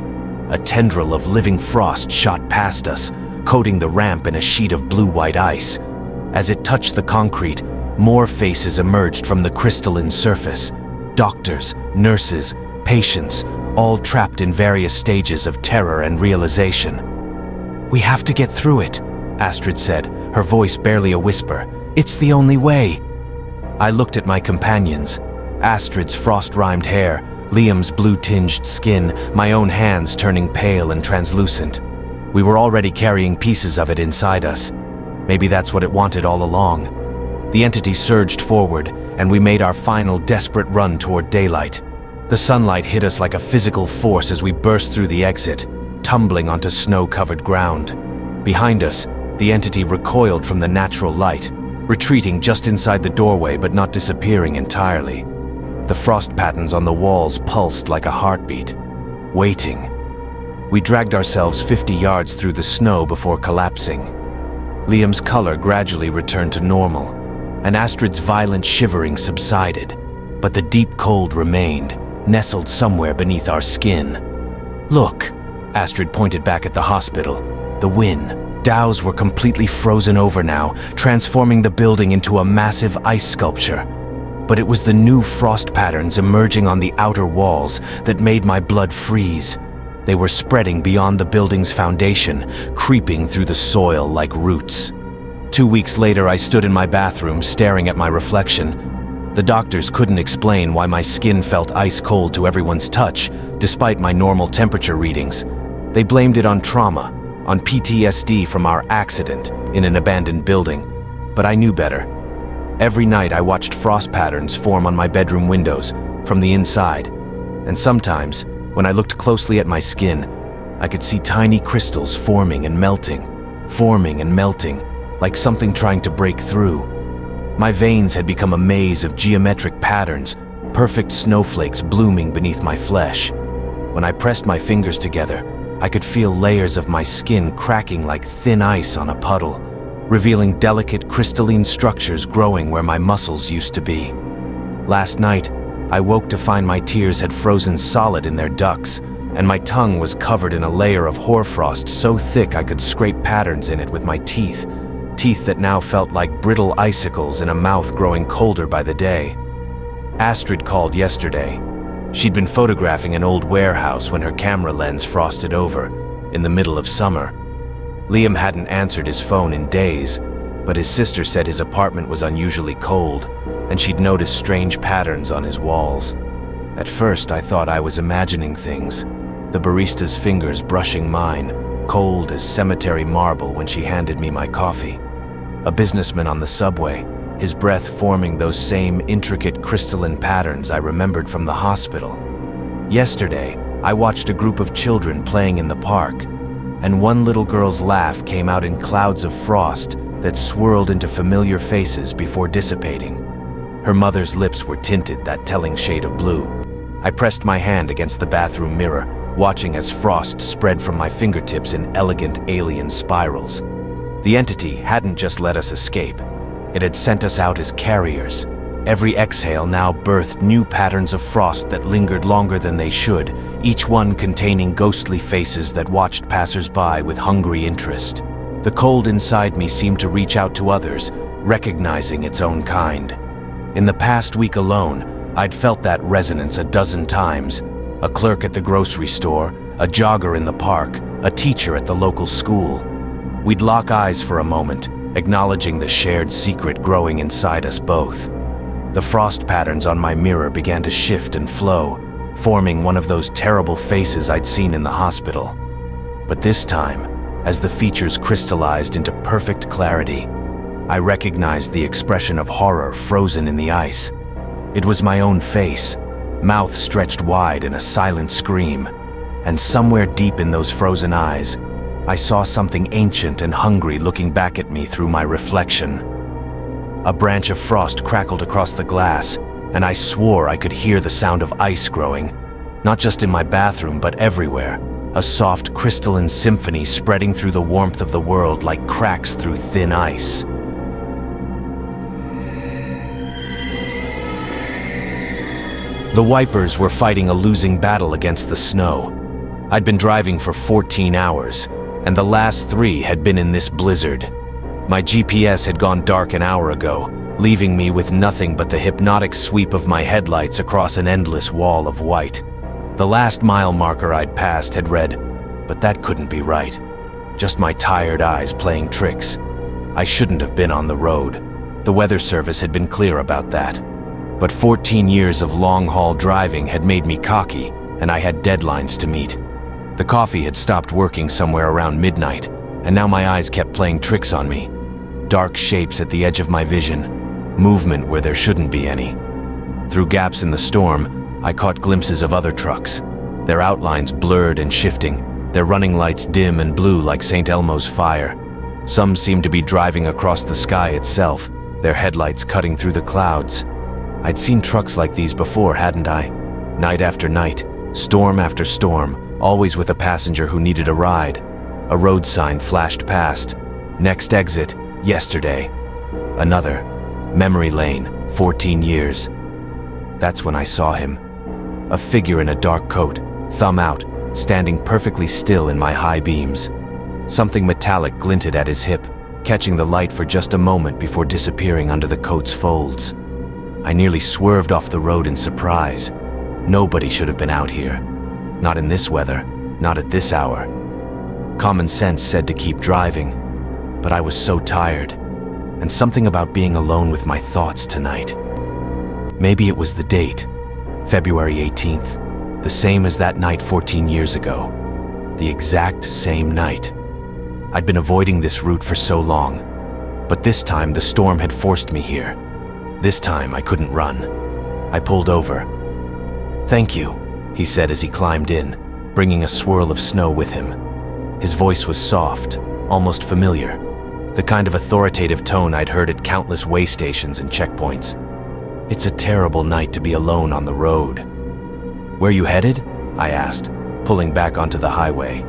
A tendril of living frost shot past us, coating the ramp in a sheet of blue-white ice. As it touched the concrete, more faces emerged from the crystalline surface. Doctors, nurses, patients, all trapped in various stages of terror and realization. "We have to get through it," Astrid said, her voice barely a whisper. "It's the only way." I looked at my companions, Astrid's frost-rimed hair, Liam's blue-tinged skin, my own hands turning pale and translucent. We were already carrying pieces of it inside us. Maybe that's what it wanted all along. The entity surged forward, and we made our final desperate run toward daylight. The sunlight hit us like a physical force as we burst through the exit, tumbling onto snow-covered ground. Behind us, the entity recoiled from the natural light, retreating just inside the doorway but not disappearing entirely. The frost patterns on the walls pulsed like a heartbeat, waiting. We dragged ourselves 50 yards through the snow before collapsing. Liam's color gradually returned to normal, and Astrid's violent shivering subsided, but the deep cold remained, nestled somewhere beneath our skin. "Look," Astrid pointed back at the hospital. "The Wynn." Dows were completely frozen over now, transforming the building into a massive ice sculpture. But it was the new frost patterns emerging on the outer walls that made my blood freeze. They were spreading beyond the building's foundation, creeping through the soil like roots. 2 weeks later, I stood in my bathroom staring at my reflection. The doctors couldn't explain why my skin felt ice cold to everyone's touch, despite my normal temperature readings. They blamed it on trauma, on PTSD from our accident in an abandoned building. But I knew better. Every night I watched frost patterns form on my bedroom windows, from the inside. And sometimes, when I looked closely at my skin, I could see tiny crystals forming and melting, like something trying to break through. My veins had become a maze of geometric patterns, perfect snowflakes blooming beneath my flesh. When I pressed my fingers together, I could feel layers of my skin cracking like thin ice on a puddle, revealing delicate crystalline structures growing where my muscles used to be. Last night, I woke to find my tears had frozen solid in their ducts, and my tongue was covered in a layer of hoarfrost so thick I could scrape patterns in it with my teeth, teeth that now felt like brittle icicles in a mouth growing colder by the day. Astrid called yesterday. She'd been photographing an old warehouse when her camera lens frosted over, in the middle of summer. Liam hadn't answered his phone in days, but his sister said his apartment was unusually cold, and she'd noticed strange patterns on his walls. At first, I thought I was imagining things, the barista's fingers brushing mine, cold as cemetery marble when she handed me my coffee. A businessman on the subway, his breath forming those same intricate crystalline patterns I remembered from the hospital. Yesterday, I watched a group of children playing in the park, and one little girl's laugh came out in clouds of frost that swirled into familiar faces before dissipating. Her mother's lips were tinted that telling shade of blue. I pressed my hand against the bathroom mirror, watching as frost spread from my fingertips in elegant alien spirals. The entity hadn't just let us escape. It had sent us out as carriers. Every exhale now birthed new patterns of frost that lingered longer than they should, each one containing ghostly faces that watched passers-by with hungry interest. The cold inside me seemed to reach out to others, recognizing its own kind. In the past week alone, I'd felt that resonance a dozen times. A clerk at the grocery store, a jogger in the park, a teacher at the local school. We'd lock eyes for a moment, acknowledging the shared secret growing inside us both. The frost patterns on my mirror began to shift and flow, forming one of those terrible faces I'd seen in the hospital. But this time, as the features crystallized into perfect clarity, I recognized the expression of horror frozen in the ice. It was my own face, mouth stretched wide in a silent scream, and somewhere deep in those frozen eyes, I saw something ancient and hungry looking back at me through my reflection. A branch of frost crackled across the glass, and I swore I could hear the sound of ice growing, not just in my bathroom but everywhere, a soft crystalline symphony spreading through the warmth of the world like cracks through thin ice. The wipers were fighting a losing battle against the snow. I'd been driving for 14 hours, and the last 3 had been in this blizzard. My GPS had gone dark an hour ago, leaving me with nothing but the hypnotic sweep of my headlights across an endless wall of white. The last mile marker I'd passed had read, but that couldn't be right. Just my tired eyes playing tricks. I shouldn't have been on the road. The weather service had been clear about that. But 14 years of long-haul driving had made me cocky, and I had deadlines to meet. The coffee had stopped working somewhere around midnight, and now my eyes kept playing tricks on me. Dark shapes at the edge of my vision, movement where there shouldn't be any. Through gaps in the storm, I caught glimpses of other trucks, their outlines blurred and shifting, their running lights dim and blue like St. Elmo's fire. Some seemed to be driving across the sky itself, their headlights cutting through the clouds. I'd seen trucks like these before, hadn't I? Night after night, storm after storm, always with a passenger who needed a ride. A road sign flashed past. Next exit, yesterday. Another. Memory lane, 14 years. That's when I saw him. A figure in a dark coat, thumb out, standing perfectly still in my high beams. Something metallic glinted at his hip, catching the light for just a moment before disappearing under the coat's folds. I nearly swerved off the road in surprise. Nobody should have been out here. Not in this weather, not at this hour. Common sense said to keep driving, but I was so tired, and something about being alone with my thoughts tonight. Maybe it was the date, February 18th, the same as that night 14 years ago. The exact same night. I'd been avoiding this route for so long, but this time the storm had forced me here. This time I couldn't run. I pulled over. "Thank you," he said as he climbed in, bringing a swirl of snow with him. His voice was soft, almost familiar, the kind of authoritative tone I'd heard at countless way stations and checkpoints. It's a terrible night to be alone on the road. "Where you headed?" I asked, pulling back onto the highway.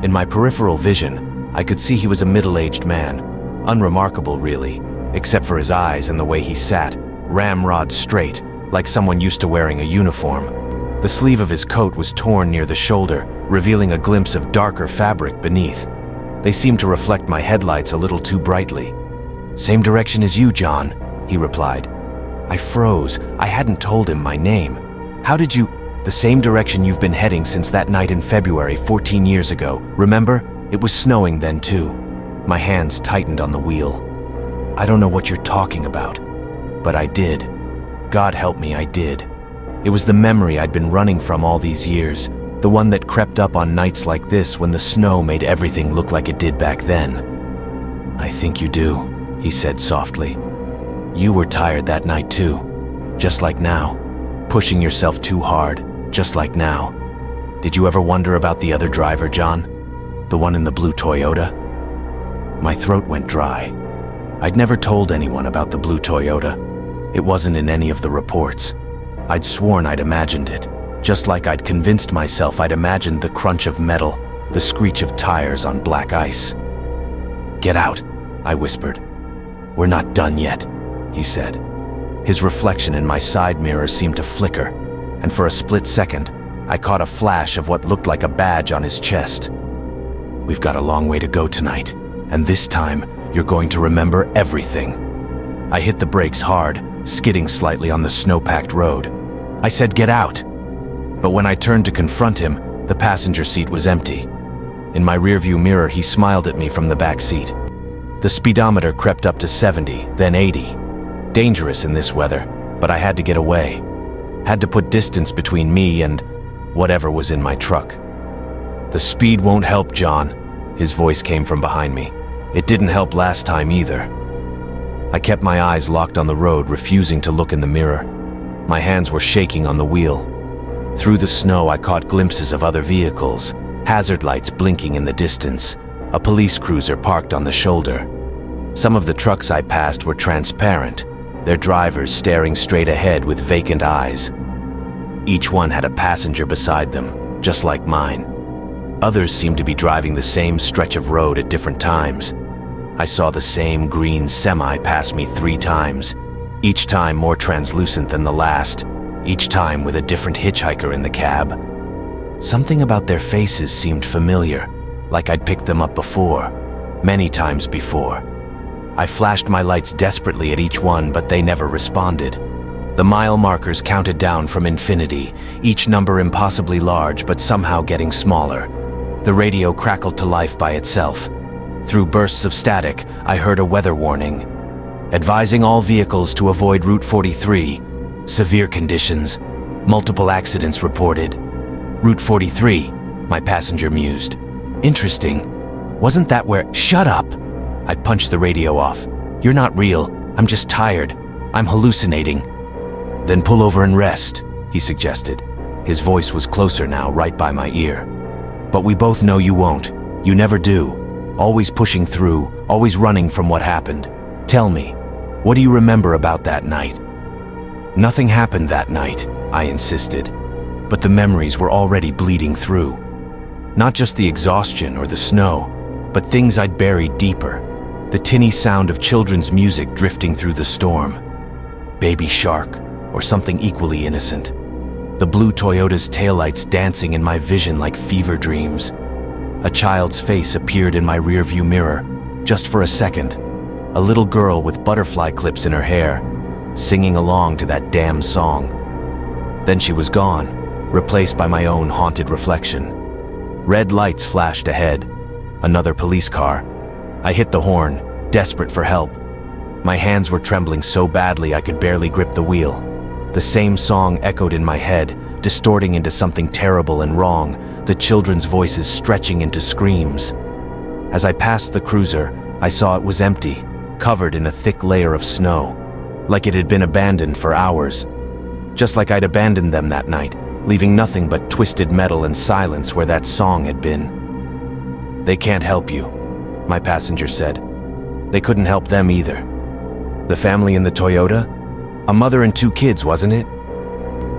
In my peripheral vision, I could see he was a middle-aged man, unremarkable really, except for his eyes and the way he sat, ramrod straight, like someone used to wearing a uniform. The sleeve of his coat was torn near the shoulder, revealing a glimpse of darker fabric beneath. They seemed to reflect my headlights a little too brightly. "Same direction as you, John," he replied. I froze. I hadn't told him my name. "How did you—" "The same direction you've been heading since that night in February 14 years ago. Remember? It was snowing then too." My hands tightened on the wheel. "I don't know what you're talking about." But I did. God help me, I did. It was the memory I'd been running from all these years, the one that crept up on nights like this when the snow made everything look like it did back then. "I think you do," he said softly. "You were tired that night too, just like now. Pushing yourself too hard, just like now. Did you ever wonder about the other driver, John? The one in the blue Toyota?" My throat went dry. I'd never told anyone about the blue Toyota. It wasn't in any of the reports. I'd sworn I'd imagined it, just like I'd convinced myself I'd imagined the crunch of metal, the screech of tires on black ice. "Get out," I whispered. "We're not done yet," he said. His reflection in my side mirror seemed to flicker, and for a split second, I caught a flash of what looked like a badge on his chest. "We've got a long way to go tonight, and this time, you're going to remember everything." I hit the brakes hard, skidding slightly on the snow-packed road. I said, "Get out!" But when I turned to confront him, the passenger seat was empty. In my rearview mirror, he smiled at me from the back seat. The speedometer crept up to 70, then 80. Dangerous in this weather, but I had to get away. Had to put distance between me and whatever was in my truck. "The speed won't help, John," his voice came from behind me. "It didn't help last time either." I kept my eyes locked on the road, refusing to look in the mirror. My hands were shaking on the wheel. Through the snow, I caught glimpses of other vehicles, hazard lights blinking in the distance, a police cruiser parked on the shoulder. Some of the trucks I passed were transparent, their drivers staring straight ahead with vacant eyes. Each one had a passenger beside them, just like mine. Others seemed to be driving the same stretch of road at different times. I saw the same green semi pass me 3 times, each time more translucent than the last, each time with a different hitchhiker in the cab. Something about their faces seemed familiar, like I'd picked them up before, many times before. I flashed my lights desperately at each one, but they never responded. The mile markers counted down from infinity, each number impossibly large but somehow getting smaller. The radio crackled to life by itself. Through bursts of static, I heard a weather warning. Advising all vehicles to avoid Route 43. Severe conditions. Multiple accidents reported. Route 43, my passenger mused. Interesting. Wasn't that where— Shut up! I punched the radio off. "You're not real. I'm just tired. I'm hallucinating." "Then pull over and rest," he suggested. His voice was closer now, right by my ear. "But we both know you won't. You never do. Always pushing through, always running from what happened. Tell me, what do you remember about that night?" "Nothing happened that night," I insisted. But the memories were already bleeding through. Not just the exhaustion or the snow, but things I'd buried deeper. The tinny sound of children's music drifting through the storm. Baby Shark, or something equally innocent. The blue Toyota's taillights dancing in my vision like fever dreams. A child's face appeared in my rearview mirror, just for a second. A little girl with butterfly clips in her hair, singing along to that damn song. Then she was gone, replaced by my own haunted reflection. Red lights flashed ahead. Another police car. I hit the horn, desperate for help. My hands were trembling so badly I could barely grip the wheel. The same song echoed in my head, distorting into something terrible and wrong, the children's voices stretching into screams. As I passed the cruiser, I saw it was empty, covered in a thick layer of snow, like it had been abandoned for hours. Just like I'd abandoned them that night, leaving nothing but twisted metal and silence where that song had been. "They can't help you," my passenger said. They couldn't help them either. "The family in the Toyota? A mother and 2 kids, wasn't it?"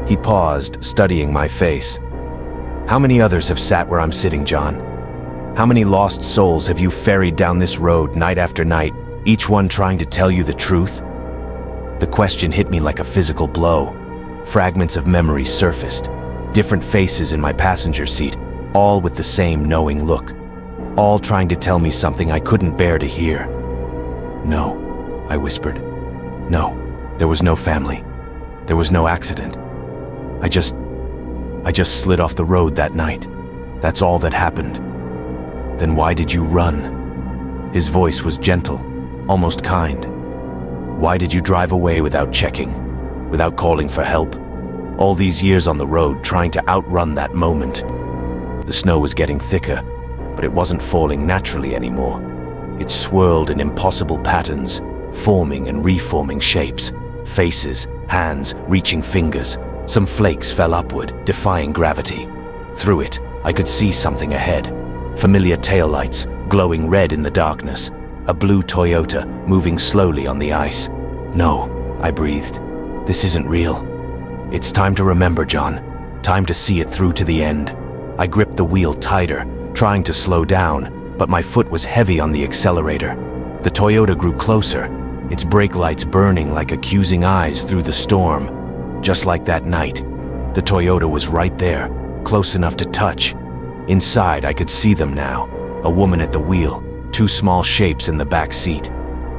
He paused, studying my face. "How many others have sat where I'm sitting, John? How many lost souls have you ferried down this road night after night, each one trying to tell you the truth?" The question hit me like a physical blow. Fragments of memories surfaced. Different faces in my passenger seat, all with the same knowing look. All trying to tell me something I couldn't bear to hear. "No," I whispered. "No, there was no family. There was no accident. I just slid off the road that night. That's all that happened." "Then why did you run?" His voice was gentle, almost kind. "Why did you drive away without checking, without calling for help? All these years on the road trying to outrun that moment." The snow was getting thicker, but it wasn't falling naturally anymore. It swirled in impossible patterns, forming and reforming shapes, faces, hands, reaching fingers. Some flakes fell upward, defying gravity. Through it, I could see something ahead. Familiar taillights, glowing red in the darkness. A blue Toyota, moving slowly on the ice. "No," I breathed. "This isn't real." "It's time to remember, John. Time to see it through to the end." I gripped the wheel tighter, trying to slow down, but my foot was heavy on the accelerator. The Toyota grew closer, its brake lights burning like accusing eyes through the storm. Just like that night, the Toyota was right there, close enough to touch. Inside, I could see them now. A woman at the wheel, two small shapes in the back seat.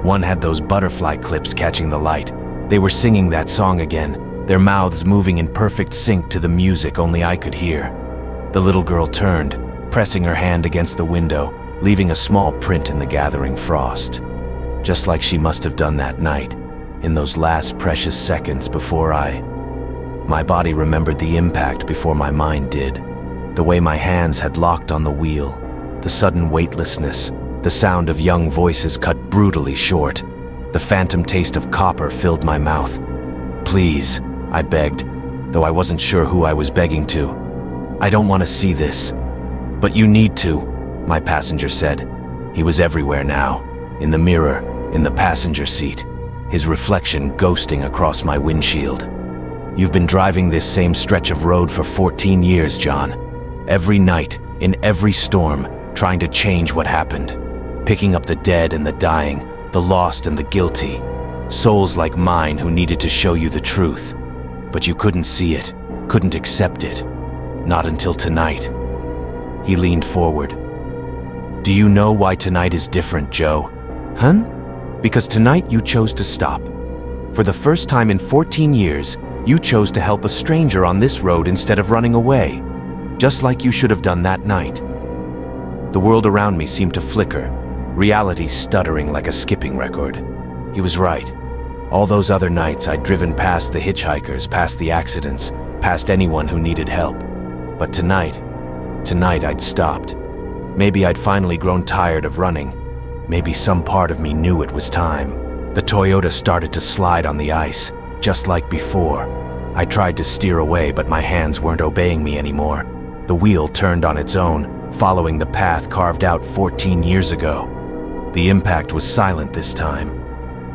One had those butterfly clips catching the light. They were singing that song again, their mouths moving in perfect sync to the music only I could hear. The little girl turned, pressing her hand against the window, leaving a small print in the gathering frost. Just like she must have done that night, in those last precious seconds before My body remembered the impact before my mind did. The way my hands had locked on the wheel, the sudden weightlessness, the sound of young voices cut brutally short. The phantom taste of copper filled my mouth. "Please," I begged, though I wasn't sure who I was begging to. "I don't want to see this." "But you need to," my passenger said. He was everywhere now, in the mirror, in the passenger seat, his reflection ghosting across my windshield. "You've been driving this same stretch of road for 14 years, John. Every night, in every storm, trying to change what happened. Picking up the dead and the dying, the lost and the guilty. Souls like mine who needed to show you the truth. But you couldn't see it, couldn't accept it. Not until tonight." He leaned forward. "Do you know why tonight is different, Joe?" "Hun?" "Because tonight you chose to stop. For the first time in 14 years, you chose to help a stranger on this road instead of running away. Just like you should have done that night." The world around me seemed to flicker, reality stuttering like a skipping record. He was right. All those other nights I'd driven past the hitchhikers, past the accidents, past anyone who needed help. But tonight I'd stopped. Maybe I'd finally grown tired of running. Maybe some part of me knew it was time. The Toyota started to slide on the ice, just like before. I tried to steer away, but my hands weren't obeying me anymore. The wheel turned on its own, following the path carved out 14 years ago. The impact was silent this time.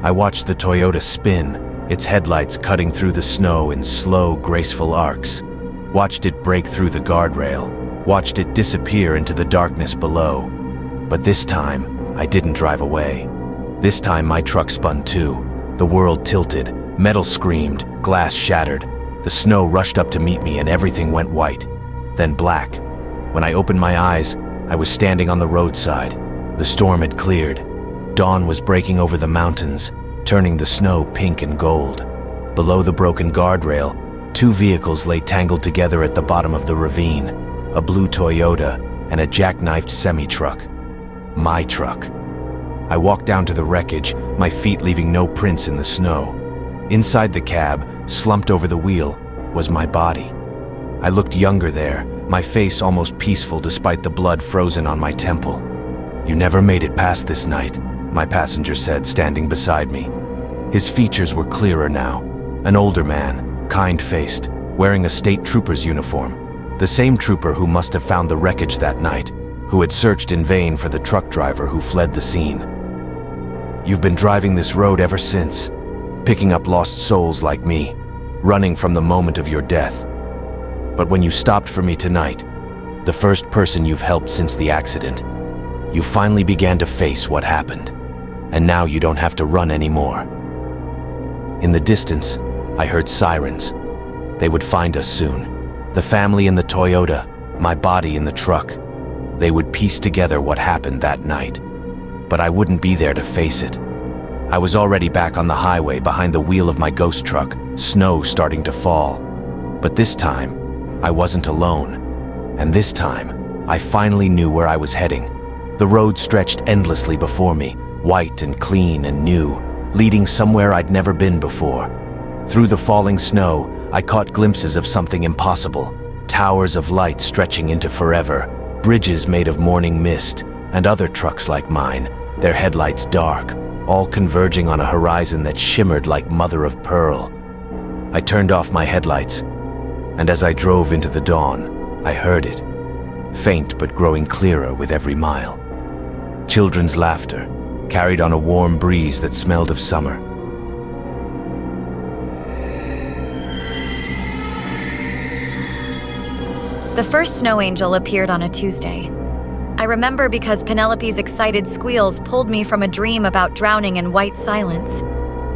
I watched the Toyota spin, its headlights cutting through the snow in slow, graceful arcs. Watched it break through the guardrail, watched it disappear into the darkness below. But this time, I didn't drive away. This time my truck spun too. The world tilted, metal screamed, glass shattered. The snow rushed up to meet me and everything went white, then black. When I opened my eyes, I was standing on the roadside. The storm had cleared. Dawn was breaking over the mountains, turning the snow pink and gold. Below the broken guardrail, two vehicles lay tangled together at the bottom of the ravine, a blue Toyota and a jackknifed semi-truck. My truck. I walked down to the wreckage, my feet leaving no prints in the snow. Inside the cab, slumped over the wheel, was my body. I looked younger there, my face almost peaceful despite the blood frozen on my temple. "You never made it past this night," my passenger said, standing beside me. His features were clearer now. An older man, kind-faced, wearing a state trooper's uniform. The same trooper who must have found the wreckage that night, who had searched in vain for the truck driver who fled the scene. "You've been driving this road ever since, picking up lost souls like me, running from the moment of your death. But when you stopped for me tonight, the first person you've helped since the accident, you finally began to face what happened, and now you don't have to run anymore." In the distance, I heard sirens. They would find us soon. The family in the Toyota, my body in the truck. They would piece together what happened that night. But I wouldn't be there to face it. I was already back on the highway behind the wheel of my ghost truck, snow starting to fall. But this time, I wasn't alone. And this time, I finally knew where I was heading. The road stretched endlessly before me, white and clean and new, leading somewhere I'd never been before. Through the falling snow, I caught glimpses of something impossible. Towers of light stretching into forever, bridges made of morning mist, and other trucks like mine, their headlights dark, all converging on a horizon that shimmered like mother of pearl. I turned off my headlights, and as I drove into the dawn, I heard it, faint but growing clearer with every mile. Children's laughter, carried on a warm breeze that smelled of summer. The first snow angel appeared on a Tuesday. I remember because Penelope's excited squeals pulled me from a dream about drowning in white silence.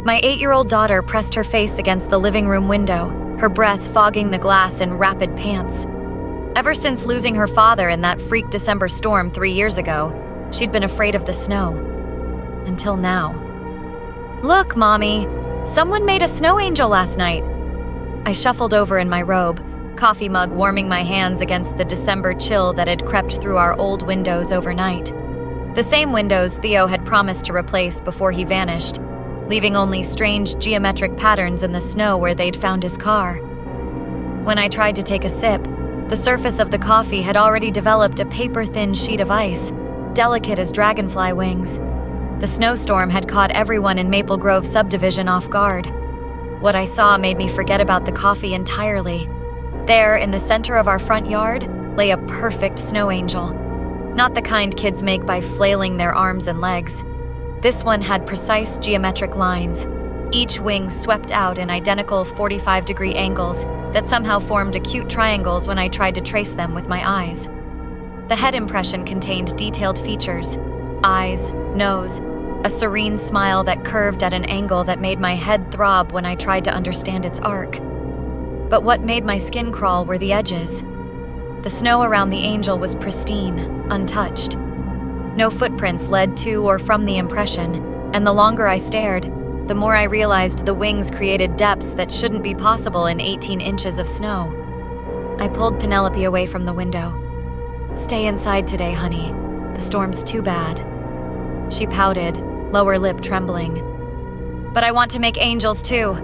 My 8-year-old daughter pressed her face against the living room window, her breath fogging the glass in rapid pants. Ever since losing her father in that freak December storm 3 years ago, she'd been afraid of the snow. Until now. "Look, Mommy! Someone made a snow angel last night!" I shuffled over in my robe, coffee mug warming my hands against the December chill that had crept through our old windows overnight. The same windows Theo had promised to replace before he vanished, leaving only strange geometric patterns in the snow where they'd found his car. When I tried to take a sip, the surface of the coffee had already developed a paper-thin sheet of ice, delicate as dragonfly wings. The snowstorm had caught everyone in Maple Grove subdivision off guard. What I saw made me forget about the coffee entirely. There, in the center of our front yard, lay a perfect snow angel. Not the kind kids make by flailing their arms and legs. This one had precise geometric lines, each wing swept out in identical 45-degree angles that somehow formed acute triangles when I tried to trace them with my eyes. The head impression contained detailed features: eyes, nose, a serene smile that curved at an angle that made my head throb when I tried to understand its arc. But what made my skin crawl were the edges. The snow around the angel was pristine, untouched. No footprints led to or from the impression, and the longer I stared, the more I realized the wings created depths that shouldn't be possible in 18 inches of snow. I pulled Penelope away from the window. "Stay inside today, honey. The storm's too bad." She pouted, lower lip trembling. "But I want to make angels too."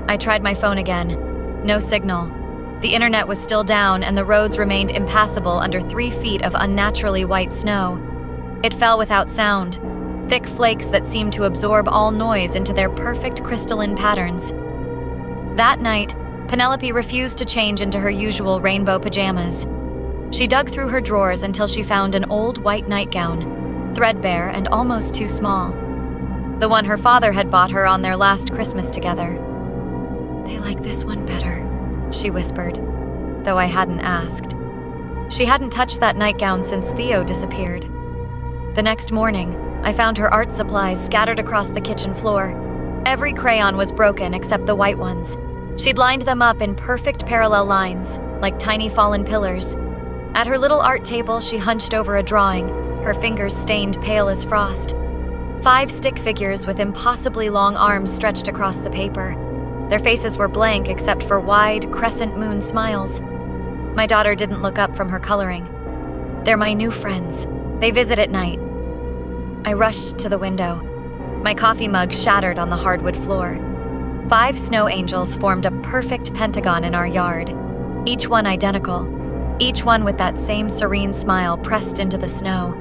I tried my phone again. No signal. The internet was still down and the roads remained impassable under 3 feet of unnaturally white snow. It fell without sound, thick flakes that seemed to absorb all noise into their perfect crystalline patterns. That night, Penelope refused to change into her usual rainbow pajamas. She dug through her drawers until she found an old white nightgown, threadbare and almost too small. The one her father had bought her on their last Christmas together. "They like this one better," she whispered, though I hadn't asked. She hadn't touched that nightgown since Theo disappeared. The next morning, I found her art supplies scattered across the kitchen floor. Every crayon was broken except the white ones. She'd lined them up in perfect parallel lines, like tiny fallen pillars. At her little art table, she hunched over a drawing, her fingers stained pale as frost. 5 stick figures with impossibly long arms stretched across the paper. Their faces were blank except for wide, crescent moon smiles. My daughter didn't look up from her coloring. "They're my new friends. They visit at night." I rushed to the window. My coffee mug shattered on the hardwood floor. 5 snow angels formed a perfect pentagon in our yard, each one identical, each one with that same serene smile pressed into the snow,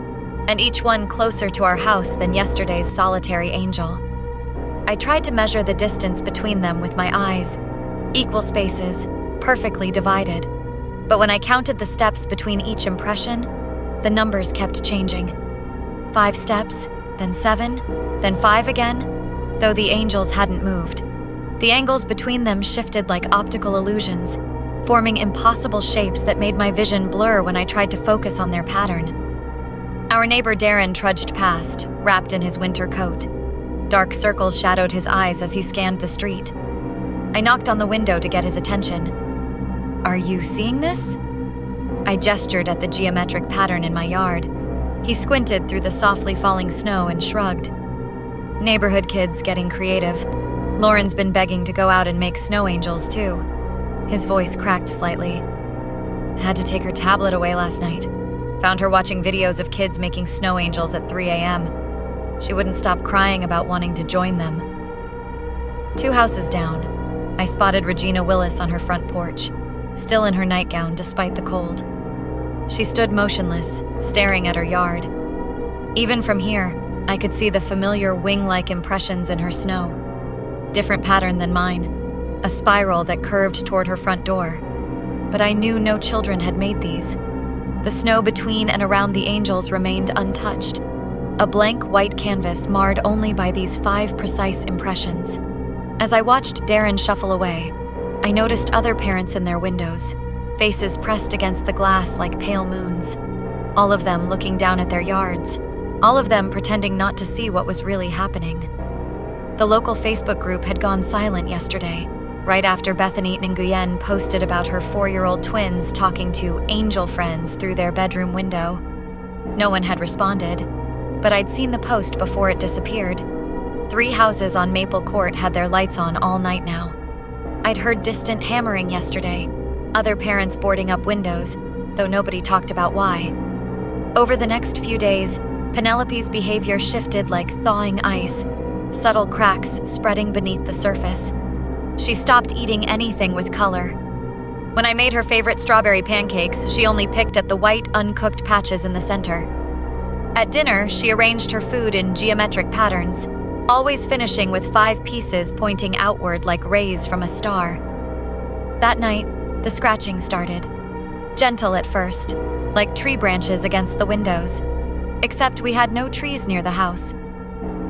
and each one closer to our house than yesterday's solitary angel. I tried to measure the distance between them with my eyes, equal spaces, perfectly divided. But when I counted the steps between each impression, the numbers kept changing. 5 steps, then 7, then 5 again, though the angels hadn't moved. The angles between them shifted like optical illusions, forming impossible shapes that made my vision blur when I tried to focus on their pattern. Our neighbor Darren trudged past, wrapped in his winter coat. Dark circles shadowed his eyes as he scanned the street. I knocked on the window to get his attention. "Are you seeing this?" I gestured at the geometric pattern in my yard. He squinted through the softly falling snow and shrugged. "Neighborhood kids getting creative. Lauren's been begging to go out and make snow angels, too." His voice cracked slightly. "Had to take her tablet away last night. Found her watching videos of kids making snow angels at 3 a.m. She wouldn't stop crying about wanting to join them." 2 houses down, I spotted Regina Willis on her front porch, still in her nightgown despite the cold. She stood motionless, staring at her yard. Even from here, I could see the familiar wing-like impressions in her snow. Different pattern than mine, a spiral that curved toward her front door. But I knew no children had made these. The snow between and around the angels remained untouched, a blank white canvas marred only by these 5 precise impressions. As I watched Darren shuffle away, I noticed other parents in their windows, faces pressed against the glass like pale moons. All of them looking down at their yards, all of them pretending not to see what was really happening. The local Facebook group had gone silent yesterday, right after Bethany Nguyen posted about her 4-year-old twins talking to angel friends through their bedroom window. No one had responded, but I'd seen the post before it disappeared. 3 houses on Maple Court had their lights on all night now. I'd heard distant hammering yesterday, other parents boarding up windows, though nobody talked about why. Over the next few days, Penelope's behavior shifted like thawing ice, subtle cracks spreading beneath the surface. She stopped eating anything with color. When I made her favorite strawberry pancakes, she only picked at the white, uncooked patches in the center. At dinner, she arranged her food in geometric patterns, always finishing with 5 pieces pointing outward like rays from a star. That night, the scratching started. Gentle at first, like tree branches against the windows. Except we had no trees near the house.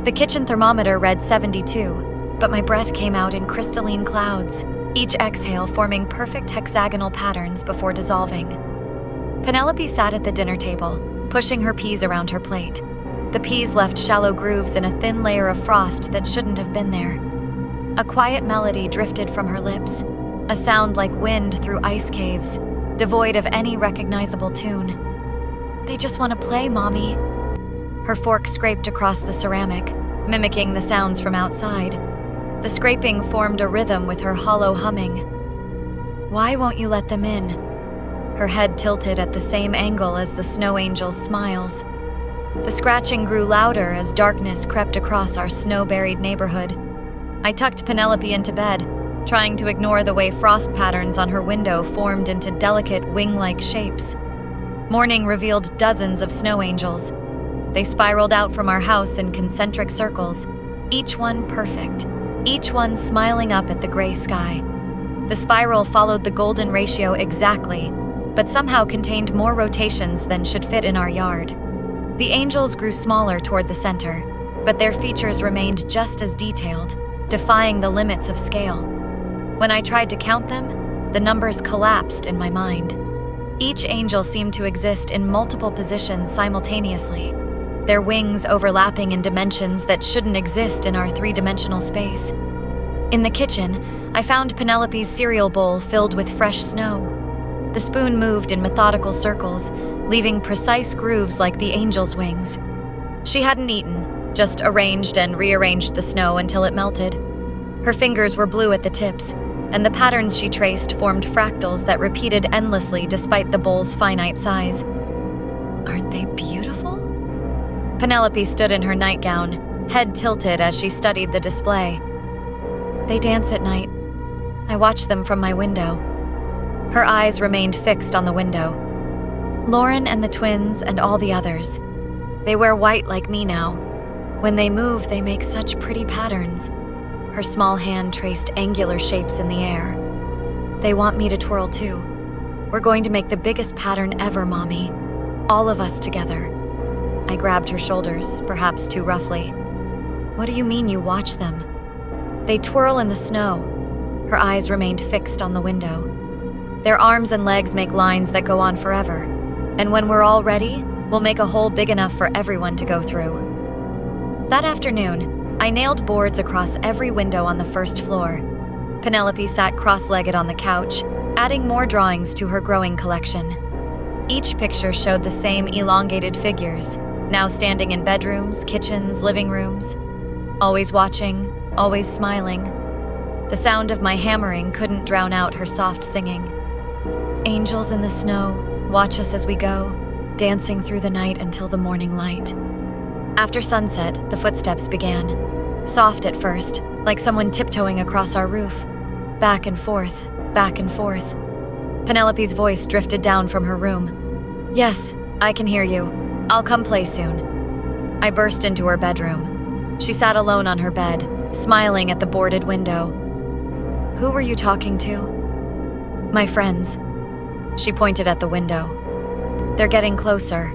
The kitchen thermometer read 72, but my breath came out in crystalline clouds, each exhale forming perfect hexagonal patterns before dissolving. Penelope sat at the dinner table, pushing her peas around her plate. The peas left shallow grooves in a thin layer of frost that shouldn't have been there. A quiet melody drifted from her lips, a sound like wind through ice caves, devoid of any recognizable tune. "They just want to play, Mommy." Her fork scraped across the ceramic, mimicking the sounds from outside. The scraping formed a rhythm with her hollow humming. "Why won't you let them in?" Her head tilted at the same angle as the snow angel's smiles. The scratching grew louder as darkness crept across our snow-buried neighborhood. I tucked Penelope into bed, trying to ignore the way frost patterns on her window formed into delicate wing-like shapes. Morning revealed dozens of snow angels. They spiraled out from our house in concentric circles, each one perfect, each one smiling up at the gray sky. The spiral followed the golden ratio exactly, but somehow contained more rotations than should fit in our yard. The angels grew smaller toward the center, but their features remained just as detailed, defying the limits of scale. When I tried to count them, the numbers collapsed in my mind. Each angel seemed to exist in multiple positions simultaneously, their wings overlapping in dimensions that shouldn't exist in our 3-dimensional space. In the kitchen, I found Penelope's cereal bowl filled with fresh snow. The spoon moved in methodical circles, leaving precise grooves like the angel's wings. She hadn't eaten, just arranged and rearranged the snow until it melted. Her fingers were blue at the tips, and the patterns she traced formed fractals that repeated endlessly despite the bowl's finite size. "Aren't they beautiful?" Penelope stood in her nightgown, head tilted as she studied the display. "They dance at night. I watch them from my window." Her eyes remained fixed on the window. "Lauren and the twins and all the others. They wear white like me now. When they move, they make such pretty patterns." Her small hand traced angular shapes in the air. "They want me to twirl too. We're going to make the biggest pattern ever, Mommy. All of us together." I grabbed her shoulders, perhaps too roughly. "What do you mean you watch them?" "They twirl in the snow." Her eyes remained fixed on the window. "Their arms and legs make lines that go on forever. And when we're all ready, we'll make a hole big enough for everyone to go through." That afternoon, I nailed boards across every window on the first floor. Penelope sat cross-legged on the couch, adding more drawings to her growing collection. Each picture showed the same elongated figures, now standing in bedrooms, kitchens, living rooms, always watching, always smiling. The sound of my hammering couldn't drown out her soft singing. Angels in the snow, watch us as we go, dancing through the night until the morning light. After sunset, the footsteps began. Soft at first, like someone tiptoeing across our roof. Back and forth, back and forth. Penelope's voice drifted down from her room. "Yes, I can hear you. I'll come play soon." I burst into her bedroom. She sat alone on her bed, smiling at the boarded window. "Who were you talking to?" "My friends." She pointed at the window. "They're getting closer.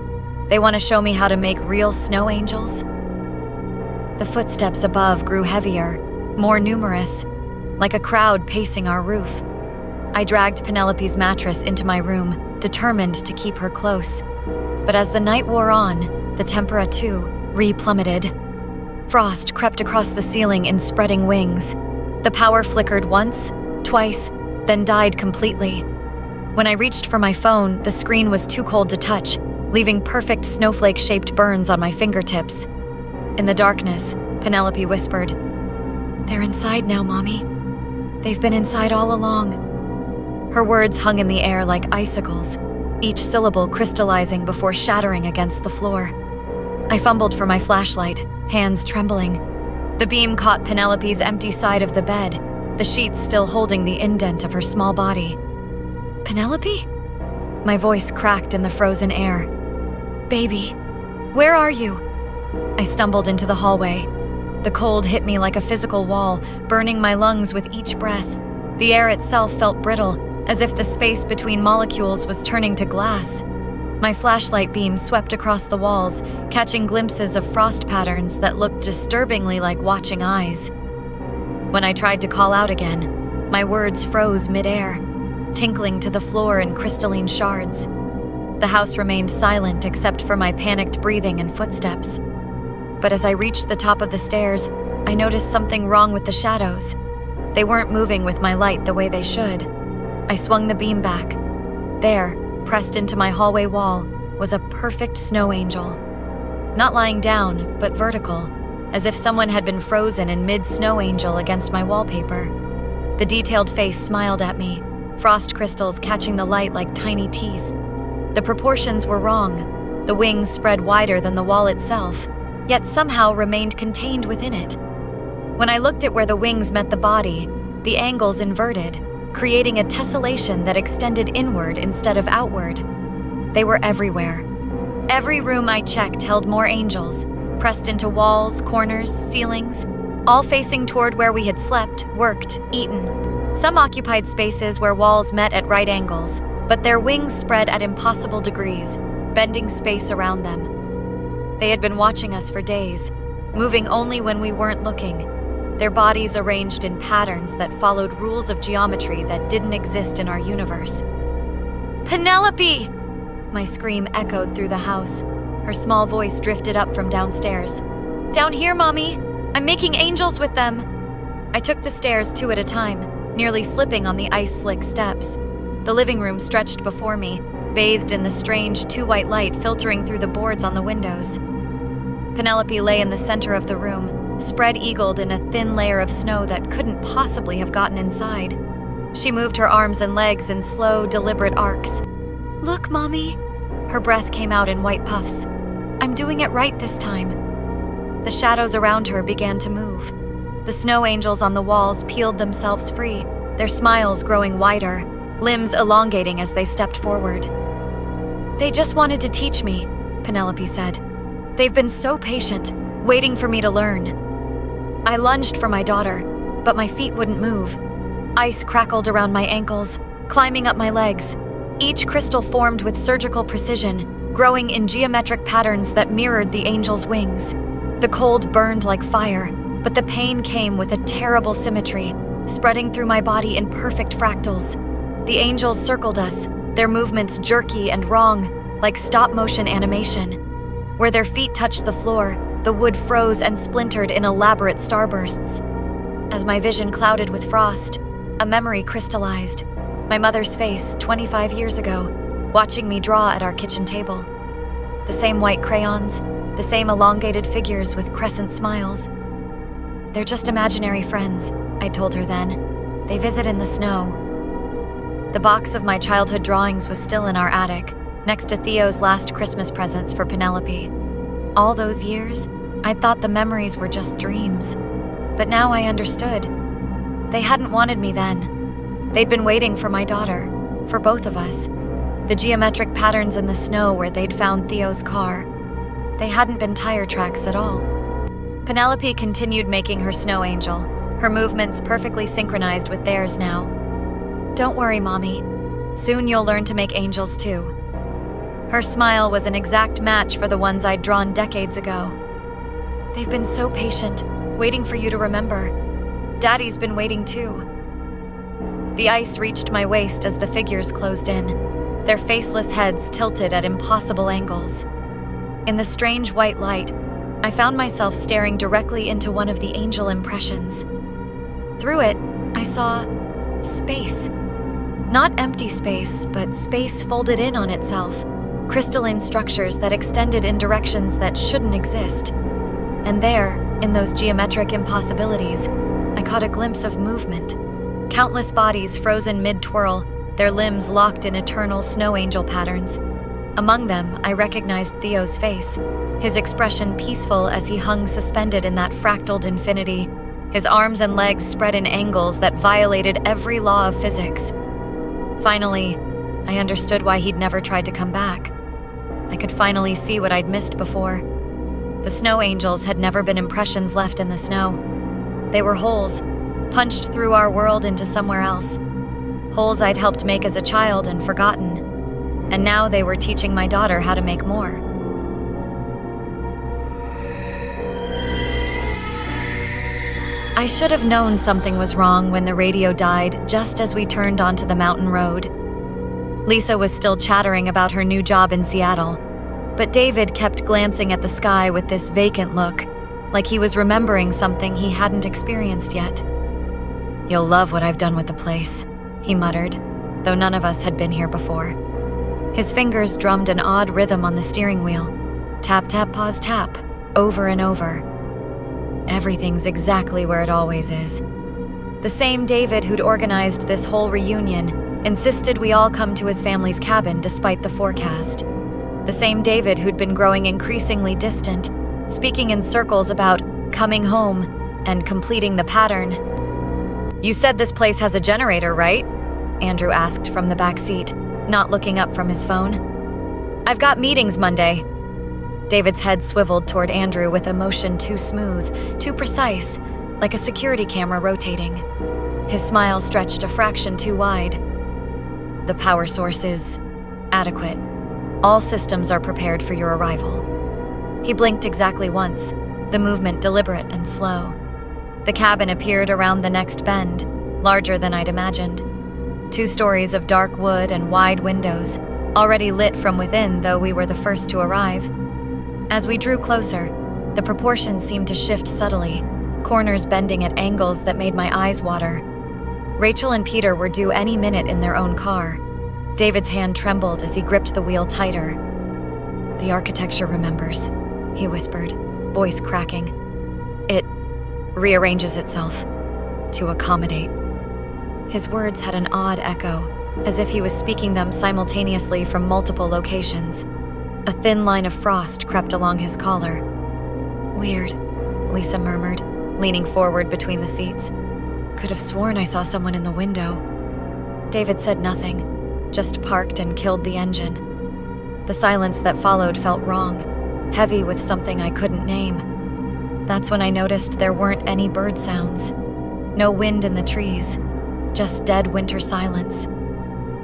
They want to show me how to make real snow angels." The footsteps above grew heavier, more numerous, like a crowd pacing our roof. I dragged Penelope's mattress into my room, determined to keep her close. But as the night wore on, the temperature too re-plummeted. Frost crept across the ceiling in spreading wings. The power flickered once, twice, then died completely. When I reached for my phone, the screen was too cold to touch, leaving perfect snowflake-shaped burns on my fingertips. In the darkness, Penelope whispered, "They're inside now, Mommy. They've been inside all along." Her words hung in the air like icicles, each syllable crystallizing before shattering against the floor. I fumbled for my flashlight, hands trembling. The beam caught Penelope's empty side of the bed, the sheets still holding the indent of her small body. "Penelope?" My voice cracked in the frozen air. "Baby, where are you?" I stumbled into the hallway. The cold hit me like a physical wall, burning my lungs with each breath. The air itself felt brittle, as if the space between molecules was turning to glass. My flashlight beam swept across the walls, catching glimpses of frost patterns that looked disturbingly like watching eyes. When I tried to call out again, my words froze mid-air, tinkling to the floor in crystalline shards. The house remained silent except for my panicked breathing and footsteps. But as I reached the top of the stairs, I noticed something wrong with the shadows. They weren't moving with my light the way they should. I swung the beam back. There, pressed into my hallway wall, was a perfect snow angel. Not lying down, but vertical, as if someone had been frozen in mid-snow angel against my wallpaper. The detailed face smiled at me, frost crystals catching the light like tiny teeth. The proportions were wrong. The wings spread wider than the wall itself, yet somehow remained contained within it. When I looked at where the wings met the body, the angles inverted, creating a tessellation that extended inward instead of outward. They were everywhere. Every room I checked held more angels, pressed into walls, corners, ceilings, all facing toward where we had slept, worked, eaten. Some occupied spaces where walls met at right angles, but their wings spread at impossible degrees, bending space around them. They had been watching us for days, moving only when we weren't looking, their bodies arranged in patterns that followed rules of geometry that didn't exist in our universe. "Penelope!" My scream echoed through the house. Her small voice drifted up from downstairs. "Down here, Mommy! I'm making angels with them!" I took the stairs two at a time, nearly slipping on the ice-slick steps. The living room stretched before me, bathed in the strange two-white light filtering through the boards on the windows. Penelope lay in the center of the room, spread-eagled in a thin layer of snow that couldn't possibly have gotten inside. She moved her arms and legs in slow, deliberate arcs. "Look, Mommy!" Her breath came out in white puffs. "I'm doing it right this time." The shadows around her began to move. The snow angels on the walls peeled themselves free, their smiles growing wider, limbs elongating as they stepped forward. "They just wanted to teach me," Penelope said. "They've been so patient, waiting for me to learn." I lunged for my daughter, but my feet wouldn't move. Ice crackled around my ankles, climbing up my legs. Each crystal formed with surgical precision, growing in geometric patterns that mirrored the angel's wings. The cold burned like fire, but the pain came with a terrible symmetry, spreading through my body in perfect fractals. The angels circled us, their movements jerky and wrong, like stop-motion animation. Where their feet touched the floor, the wood froze and splintered in elaborate starbursts. As my vision clouded with frost, a memory crystallized. My mother's face 25 years ago, watching me draw at our kitchen table. The same white crayons, the same elongated figures with crescent smiles. They're just imaginary friends, I told her then. They visit in the snow. The box of my childhood drawings was still in our attic, next to Theo's last Christmas presents for Penelope. All those years, I'd thought the memories were just dreams. But now I understood. They hadn't wanted me then. They'd been waiting for my daughter, for both of us. The geometric patterns in the snow where they'd found Theo's car. They hadn't been tire tracks at all. Penelope continued making her snow angel, her movements perfectly synchronized with theirs now. Don't worry, Mommy. Soon you'll learn to make angels too. Her smile was an exact match for the ones I'd drawn decades ago. They've been so patient, waiting for you to remember. Daddy's been waiting too. The ice reached my waist as the figures closed in, their faceless heads tilted at impossible angles. In the strange white light, I found myself staring directly into one of the angel impressions. Through it, I saw space. Not empty space, but space folded in on itself, crystalline structures that extended in directions that shouldn't exist. And there, in those geometric impossibilities, I caught a glimpse of movement. Countless bodies frozen mid-twirl, their limbs locked in eternal snow angel patterns. Among them, I recognized Theo's face, his expression peaceful as he hung suspended in that fractaled infinity, his arms and legs spread in angles that violated every law of physics. Finally, I understood why he'd never tried to come back. I could finally see what I'd missed before. The snow angels had never been impressions left in the snow. They were holes, punched through our world into somewhere else. Holes I'd helped make as a child and forgotten. And now they were teaching my daughter how to make more. I should have known something was wrong when the radio died just as we turned onto the mountain road. Lisa was still chattering about her new job in Seattle, but David kept glancing at the sky with this vacant look, like he was remembering something he hadn't experienced yet. "You'll love what I've done with the place," he muttered, though none of us had been here before. His fingers drummed an odd rhythm on the steering wheel. Tap, tap, pause, tap, over and over. Everything's exactly where it always is. The same David who'd organized this whole reunion insisted we all come to his family's cabin despite the forecast. The same David who'd been growing increasingly distant, speaking in circles about coming home and completing the pattern. "You said this place has a generator, right?" Andrew asked from the back seat, not looking up from his phone. "I've got meetings Monday." David's head swiveled toward Andrew with a motion too smooth, too precise, like a security camera rotating. His smile stretched a fraction too wide. "The power source is adequate. All systems are prepared for your arrival." He blinked exactly once, the movement deliberate and slow. The cabin appeared around the next bend, larger than I'd imagined. 2 stories of dark wood and wide windows, already lit from within, though we were the first to arrive. As we drew closer, the proportions seemed to shift subtly, corners bending at angles that made my eyes water. Rachel and Peter were due any minute in their own car. David's hand trembled as he gripped the wheel tighter. "The architecture remembers," he whispered, voice cracking. "It rearranges itself to accommodate." His words had an odd echo, as if he was speaking them simultaneously from multiple locations. A thin line of frost crept along his collar. "Weird," Lisa murmured, leaning forward between the seats. "Could have sworn I saw someone in the window." David said nothing, just parked and killed the engine. The silence that followed felt wrong, heavy with something I couldn't name. That's when I noticed there weren't any bird sounds. No wind in the trees, just dead winter silence.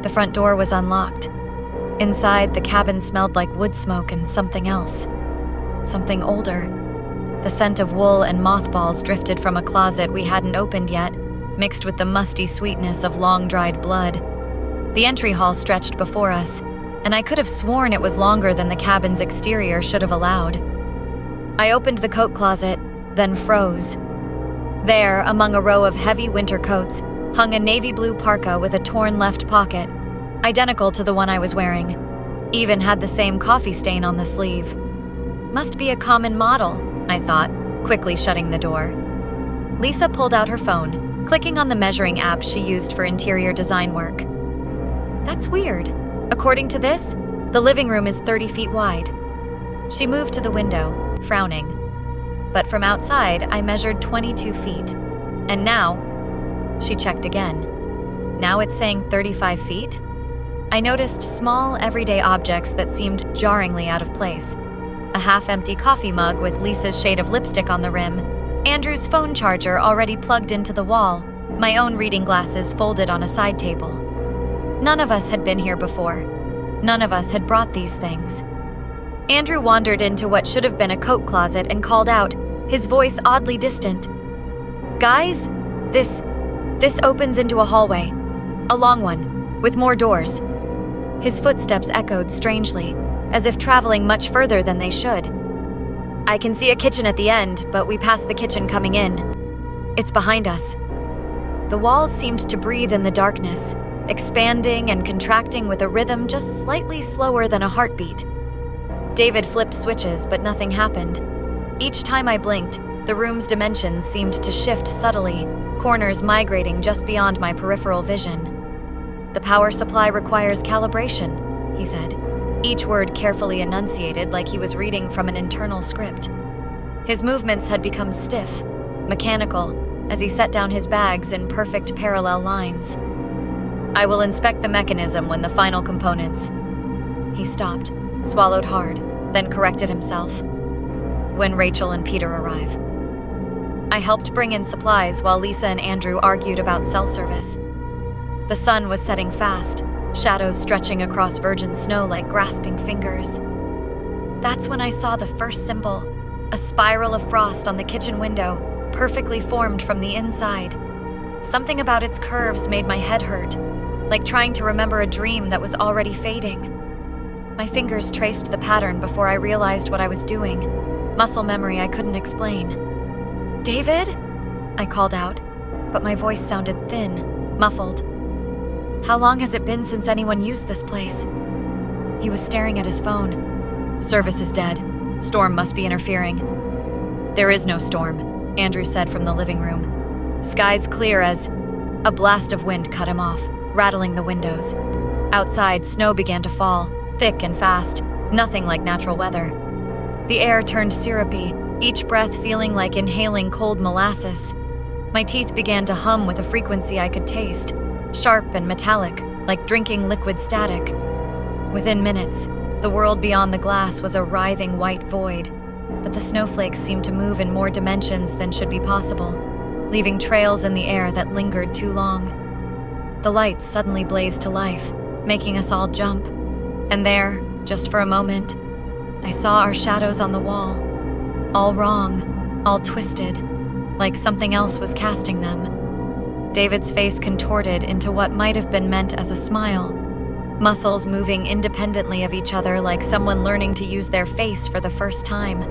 The front door was unlocked. Inside, the cabin smelled like wood smoke and something else. Something older. The scent of wool and mothballs drifted from a closet we hadn't opened yet, mixed with the musty sweetness of long-dried blood. The entry hall stretched before us, and I could have sworn it was longer than the cabin's exterior should have allowed. I opened the coat closet, then froze. There, among a row of heavy winter coats, hung a navy blue parka with a torn left pocket, identical to the one I was wearing. Even had the same coffee stain on the sleeve. Must be a common model, I thought, quickly shutting the door. Lisa pulled out her phone, clicking on the measuring app she used for interior design work. That's weird. According to this, the living room is 30 feet wide. She moved to the window, frowning. But from outside, I measured 22 feet. And now, she checked again. Now it's saying 35 feet? I noticed small, everyday objects that seemed jarringly out of place. A half-empty coffee mug with Lisa's shade of lipstick on the rim, Andrew's phone charger already plugged into the wall, my own reading glasses folded on a side table. None of us had been here before. None of us had brought these things. Andrew wandered into what should have been a coat closet and called out, his voice oddly distant. "Guys, this opens into a hallway. A long one, with more doors." His footsteps echoed strangely, as if traveling much further than they should. "I can see a kitchen at the end, but we passed the kitchen coming in. It's behind us." The walls seemed to breathe in the darkness, expanding and contracting with a rhythm just slightly slower than a heartbeat. David flipped switches, but nothing happened. Each time I blinked, the room's dimensions seemed to shift subtly, corners migrating just beyond my peripheral vision. "The power supply requires calibration," he said, each word carefully enunciated like he was reading from an internal script. His movements had become stiff, mechanical, as he set down his bags in perfect parallel lines. "I will inspect the mechanism when the final components..." He stopped, swallowed hard, then corrected himself. "When Rachel and Peter arrive." I helped bring in supplies while Lisa and Andrew argued about cell service. The sun was setting fast, shadows stretching across virgin snow like grasping fingers. That's when I saw the first symbol, a spiral of frost on the kitchen window, perfectly formed from the inside. Something about its curves made my head hurt, like trying to remember a dream that was already fading. My fingers traced the pattern before I realized what I was doing, muscle memory I couldn't explain. "David?" I called out, but my voice sounded thin, muffled. "How long has it been since anyone used this place?" He was staring at his phone. "Service is dead. Storm must be interfering." "There is no storm," Andrew said from the living room. "Sky's clear as..." A blast of wind cut him off, rattling the windows. Outside, snow began to fall, thick and fast, nothing like natural weather. The air turned syrupy, each breath feeling like inhaling cold molasses. My teeth began to hum with a frequency I could taste, sharp and metallic, like drinking liquid static. Within minutes, the world beyond the glass was a writhing white void, but the snowflakes seemed to move in more dimensions than should be possible, leaving trails in the air that lingered too long. The lights suddenly blazed to life, making us all jump. And there, just for a moment, I saw our shadows on the wall. All wrong, all twisted, like something else was casting them. David's face contorted into what might have been meant as a smile, muscles moving independently of each other like someone learning to use their face for the first time.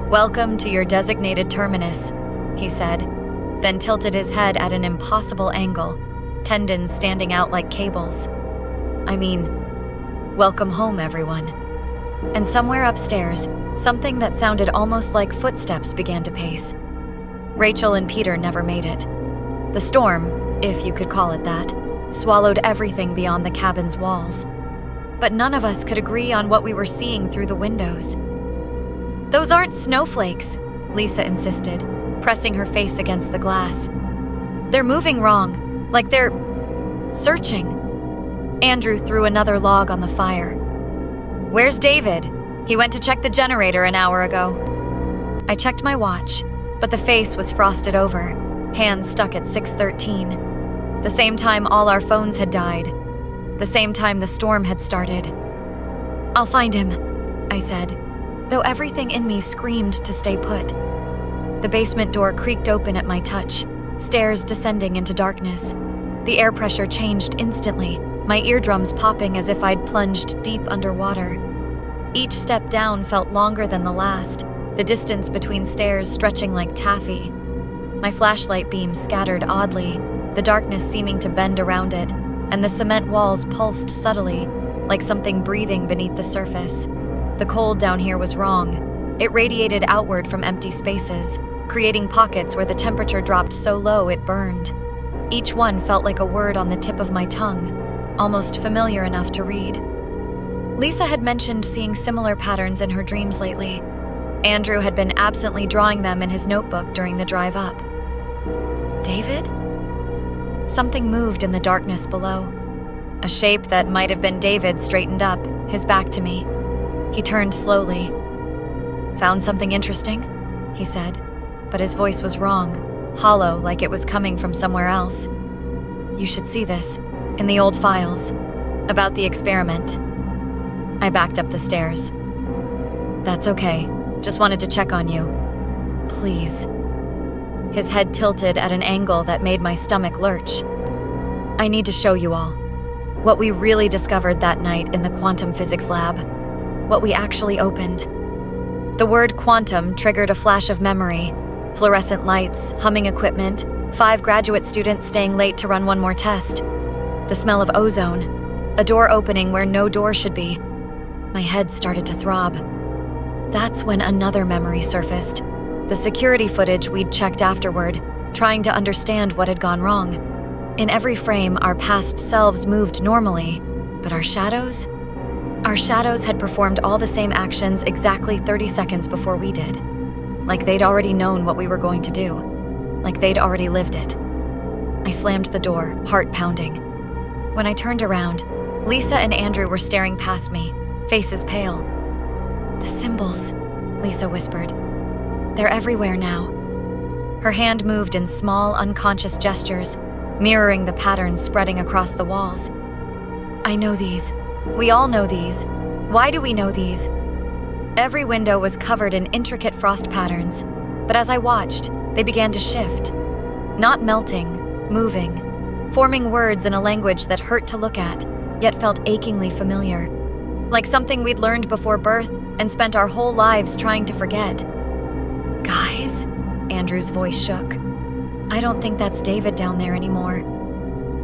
"Welcome to your designated terminus," he said, then tilted his head at an impossible angle, tendons standing out like cables. "I mean, welcome home, everyone." And somewhere upstairs, something that sounded almost like footsteps began to pace. Rachel and Peter never made it. The storm, if you could call it that, swallowed everything beyond the cabin's walls. But none of us could agree on what we were seeing through the windows. "Those aren't snowflakes," Lisa insisted, pressing her face against the glass. "They're moving wrong, like they're searching." Andrew threw another log on the fire. "Where's David? He went to check the generator an hour ago." I checked my watch, but the face was frosted over, hands stuck at 6:13. The same time all our phones had died. The same time the storm had started. "I'll find him," I said, though everything in me screamed to stay put. The basement door creaked open at my touch, stairs descending into darkness. The air pressure changed instantly, my eardrums popping as if I'd plunged deep underwater. Each step down felt longer than the last, the distance between stairs stretching like taffy. My flashlight beam scattered oddly, the darkness seeming to bend around it, and the cement walls pulsed subtly, like something breathing beneath the surface. The cold down here was wrong. It radiated outward from empty spaces, creating pockets where the temperature dropped so low it burned. Each one felt like a word on the tip of my tongue, almost familiar enough to read. Lisa had mentioned seeing similar patterns in her dreams lately. Andrew had been absently drawing them in his notebook during the drive up. David? Something moved in the darkness below. A shape that might have been David straightened up, his back to me. He turned slowly. "Found something interesting?" he said, but his voice was wrong, hollow like it was coming from somewhere else. "You should see this, in the old files, about the experiment." I backed up the stairs. "That's okay, just wanted to check on you. Please." His head tilted at an angle that made my stomach lurch. "I need to show you all what we really discovered that night in the quantum physics lab, what we actually opened." The word quantum triggered a flash of memory. Fluorescent lights, humming equipment, 5 graduate students staying late to run one more test. The smell of ozone, a door opening where no door should be. My head started to throb. That's when another memory surfaced. The security footage we'd checked afterward, trying to understand what had gone wrong. In every frame, our past selves moved normally, but our shadows? Our shadows had performed all the same actions exactly 30 seconds before we did. Like they'd already known what we were going to do. Like they'd already lived it. I slammed the door, heart pounding. When I turned around, Lisa and Andrew were staring past me, faces pale. "The symbols," Lisa whispered. "They're everywhere now." Her hand moved in small, unconscious gestures, mirroring the patterns spreading across the walls. "I know these. We all know these. Why do we know these?" Every window was covered in intricate frost patterns, but as I watched, they began to shift. Not melting, moving, forming words in a language that hurt to look at, yet felt achingly familiar. Like something we'd learned before birth and spent our whole lives trying to forget. "Guys?" Andrew's voice shook. "I don't think that's David down there anymore.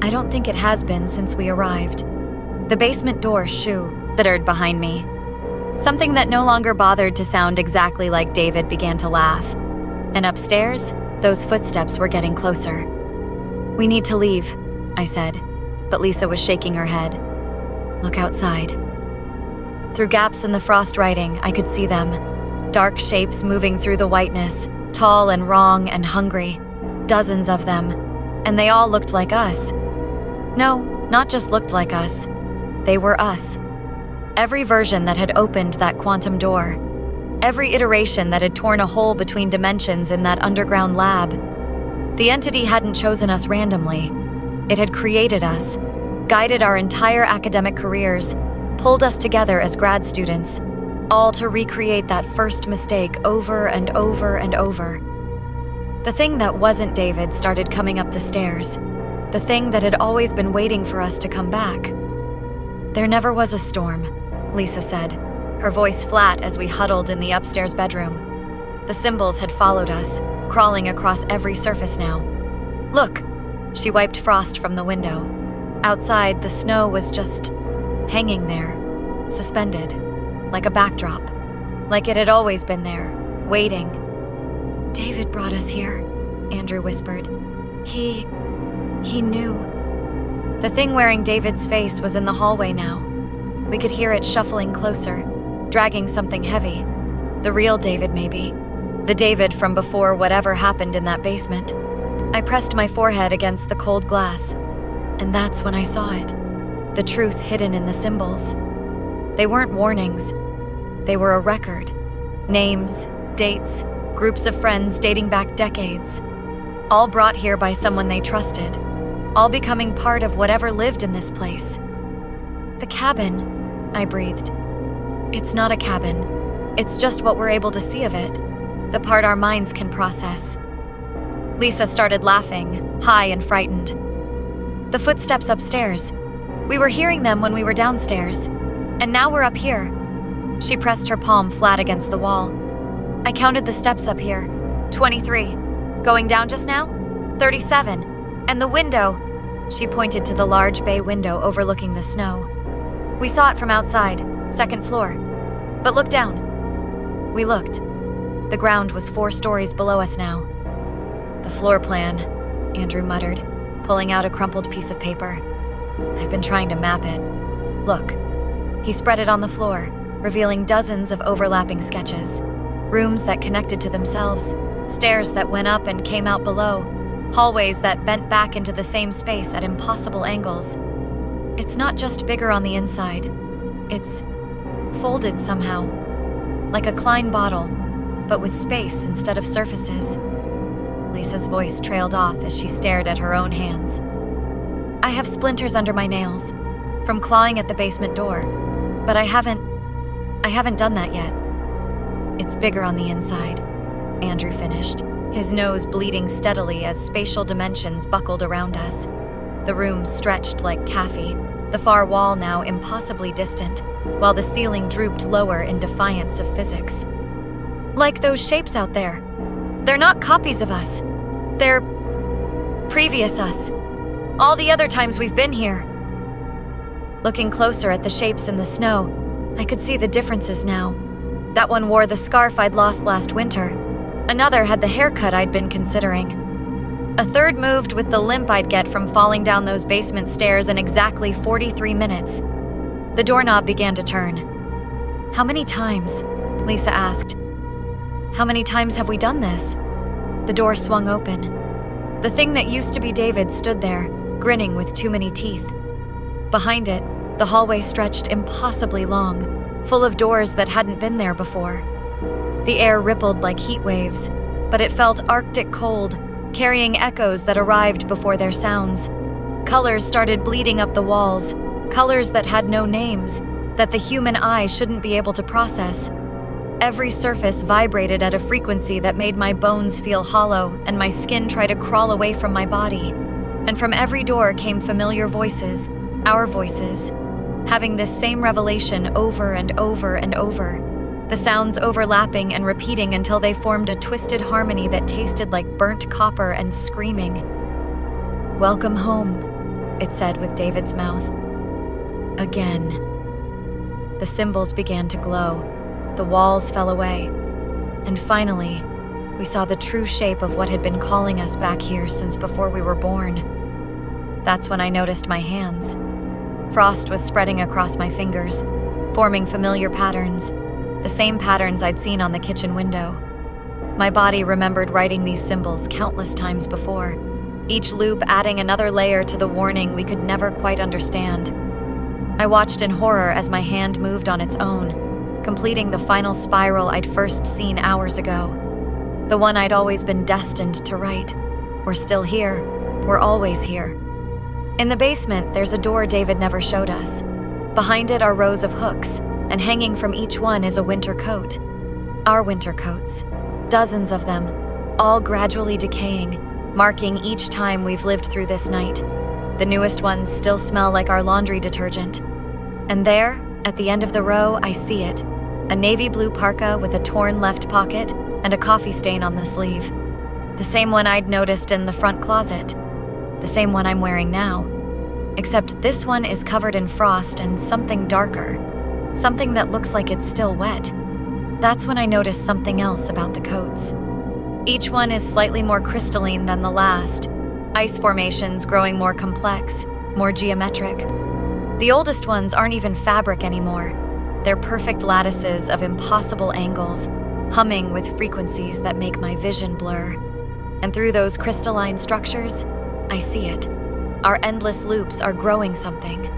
I don't think it has been since we arrived." The basement door shuddered behind me. Something that no longer bothered to sound exactly like David began to laugh. And upstairs, those footsteps were getting closer. "We need to leave," I said, but Lisa was shaking her head. "Look outside." Through gaps in the frost writing, I could see them. Dark shapes moving through the whiteness, tall and wrong and hungry. Dozens of them. And they all looked like us. No, not just looked like us. They were us. Every version that had opened that quantum door. Every iteration that had torn a hole between dimensions in that underground lab. The entity hadn't chosen us randomly. It had created us, guided our entire academic careers, pulled us together as grad students, all to recreate that first mistake over and over and over. The thing that wasn't David started coming up the stairs. The thing that had always been waiting for us to come back. "There never was a storm," Lisa said, her voice flat as we huddled in the upstairs bedroom. The symbols had followed us, crawling across every surface now. "Look!" She wiped frost from the window. Outside, the snow was just hanging there, suspended, like a backdrop, like it had always been there, waiting. "David brought us here," Andrew whispered. He knew." The thing wearing David's face was in the hallway now. We could hear it shuffling closer, dragging something heavy. The real David, maybe. The David from before whatever happened in that basement. I pressed my forehead against the cold glass, and that's when I saw it. The truth hidden in the symbols. They weren't warnings. They were a record. Names, dates, groups of friends dating back decades. All brought here by someone they trusted. All becoming part of whatever lived in this place. "The cabin," I breathed. "It's not a cabin. It's just what we're able to see of it. The part our minds can process." Lisa started laughing, high and frightened. "The footsteps upstairs. We were hearing them when we were downstairs. And now we're up here." She pressed her palm flat against the wall. "I counted the steps up here. 23. Going down just now? 37. And the window, she pointed to the large bay window overlooking the snow. We saw it from outside, second floor. But look down. We looked. The ground was 4 stories below us now. The floor plan, Andrew muttered, pulling out a crumpled piece of paper. I've been trying to map it. Look. He spread it on the floor, revealing dozens of overlapping sketches. Rooms that connected to themselves, stairs that went up and came out below, hallways that bent back into the same space at impossible angles. It's not just bigger on the inside. It's folded somehow, like a Klein bottle, but with space instead of surfaces. Lisa's voice trailed off as she stared at her own hands. I have splinters under my nails, from clawing at the basement door, but I haven't done that yet. It's bigger on the inside, Andrew finished, his nose bleeding steadily as spatial dimensions buckled around us. The room stretched like taffy, the far wall now impossibly distant, while the ceiling drooped lower in defiance of physics. Like those shapes out there. They're not copies of us. They're previous us. All the other times we've been here. Looking closer at the shapes in the snow, I could see the differences now. That one wore the scarf I'd lost last winter. Another had the haircut I'd been considering. A third moved with the limp I'd get from falling down those basement stairs in exactly 43 minutes. The doorknob began to turn. How many times? Lisa asked. How many times have we done this? The door swung open. The thing that used to be David stood there, grinning with too many teeth. Behind it, the hallway stretched impossibly long, full of doors that hadn't been there before. The air rippled like heat waves, but it felt arctic cold, carrying echoes that arrived before their sounds. Colors started bleeding up the walls, colors that had no names, that the human eye shouldn't be able to process. Every surface vibrated at a frequency that made my bones feel hollow and my skin try to crawl away from my body. And from every door came familiar voices, our voices, having this same revelation over and over and over, the sounds overlapping and repeating until they formed a twisted harmony that tasted like burnt copper and screaming. Welcome home, it said with David's mouth. Again. The symbols began to glow. The walls fell away. And finally, we saw the true shape of what had been calling us back here since before we were born. That's when I noticed my hands. Frost was spreading across my fingers, forming familiar patterns, the same patterns I'd seen on the kitchen window. My body remembered writing these symbols countless times before, each loop adding another layer to the warning we could never quite understand. I watched in horror as my hand moved on its own, completing the final spiral I'd first seen hours ago. The one I'd always been destined to write. We're still here. We're always here. In the basement, there's a door David never showed us. Behind it are rows of hooks, and hanging from each one is a winter coat. Our winter coats. Dozens of them, all gradually decaying, marking each time we've lived through this night. The newest ones still smell like our laundry detergent. And there, at the end of the row, I see it. A navy blue parka with a torn left pocket and a coffee stain on the sleeve. The same one I'd noticed in the front closet. The same one I'm wearing now. Except this one is covered in frost and something darker. Something that looks like it's still wet. That's when I noticed something else about the coats. Each one is slightly more crystalline than the last. Ice formations growing more complex, more geometric. The oldest ones aren't even fabric anymore. They're perfect lattices of impossible angles, humming with frequencies that make my vision blur. And through those crystalline structures, I see it. Our endless loops are growing something.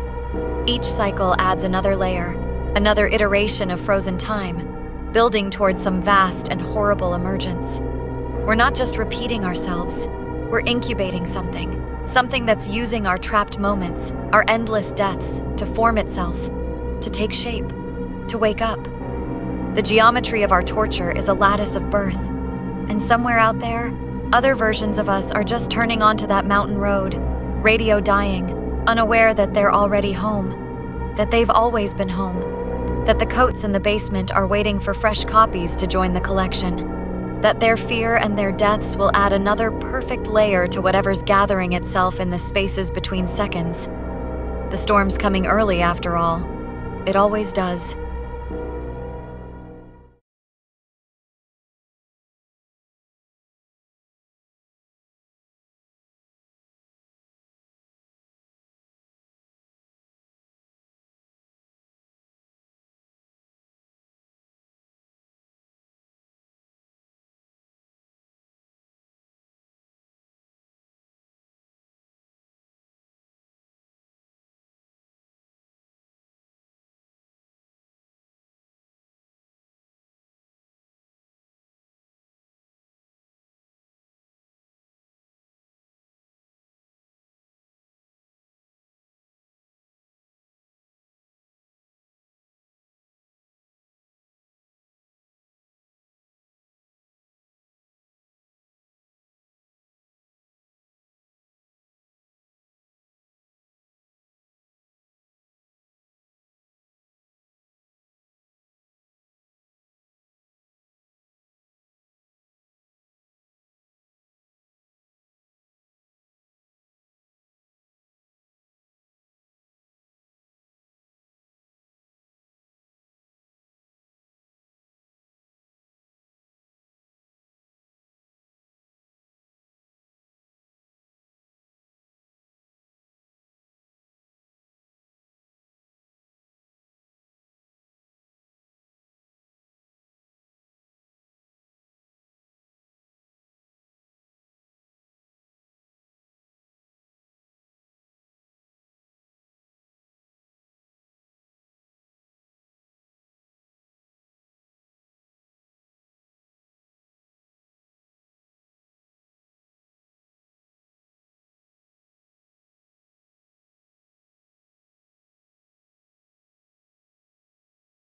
Each cycle adds another layer, another iteration of frozen time, building towards some vast and horrible emergence. We're not just repeating ourselves, we're incubating something that's using our trapped moments, our endless deaths, to form itself, to take shape, to wake up. The geometry of our torture is a lattice of birth, and somewhere out there, other versions of us are just turning onto that mountain road, radio dying, unaware that they're already home, that they've always been home, that the coats in the basement are waiting for fresh copies to join the collection. That their fear and their deaths will add another perfect layer to whatever's gathering itself in the spaces between seconds. The storm's coming early, after all. It always does.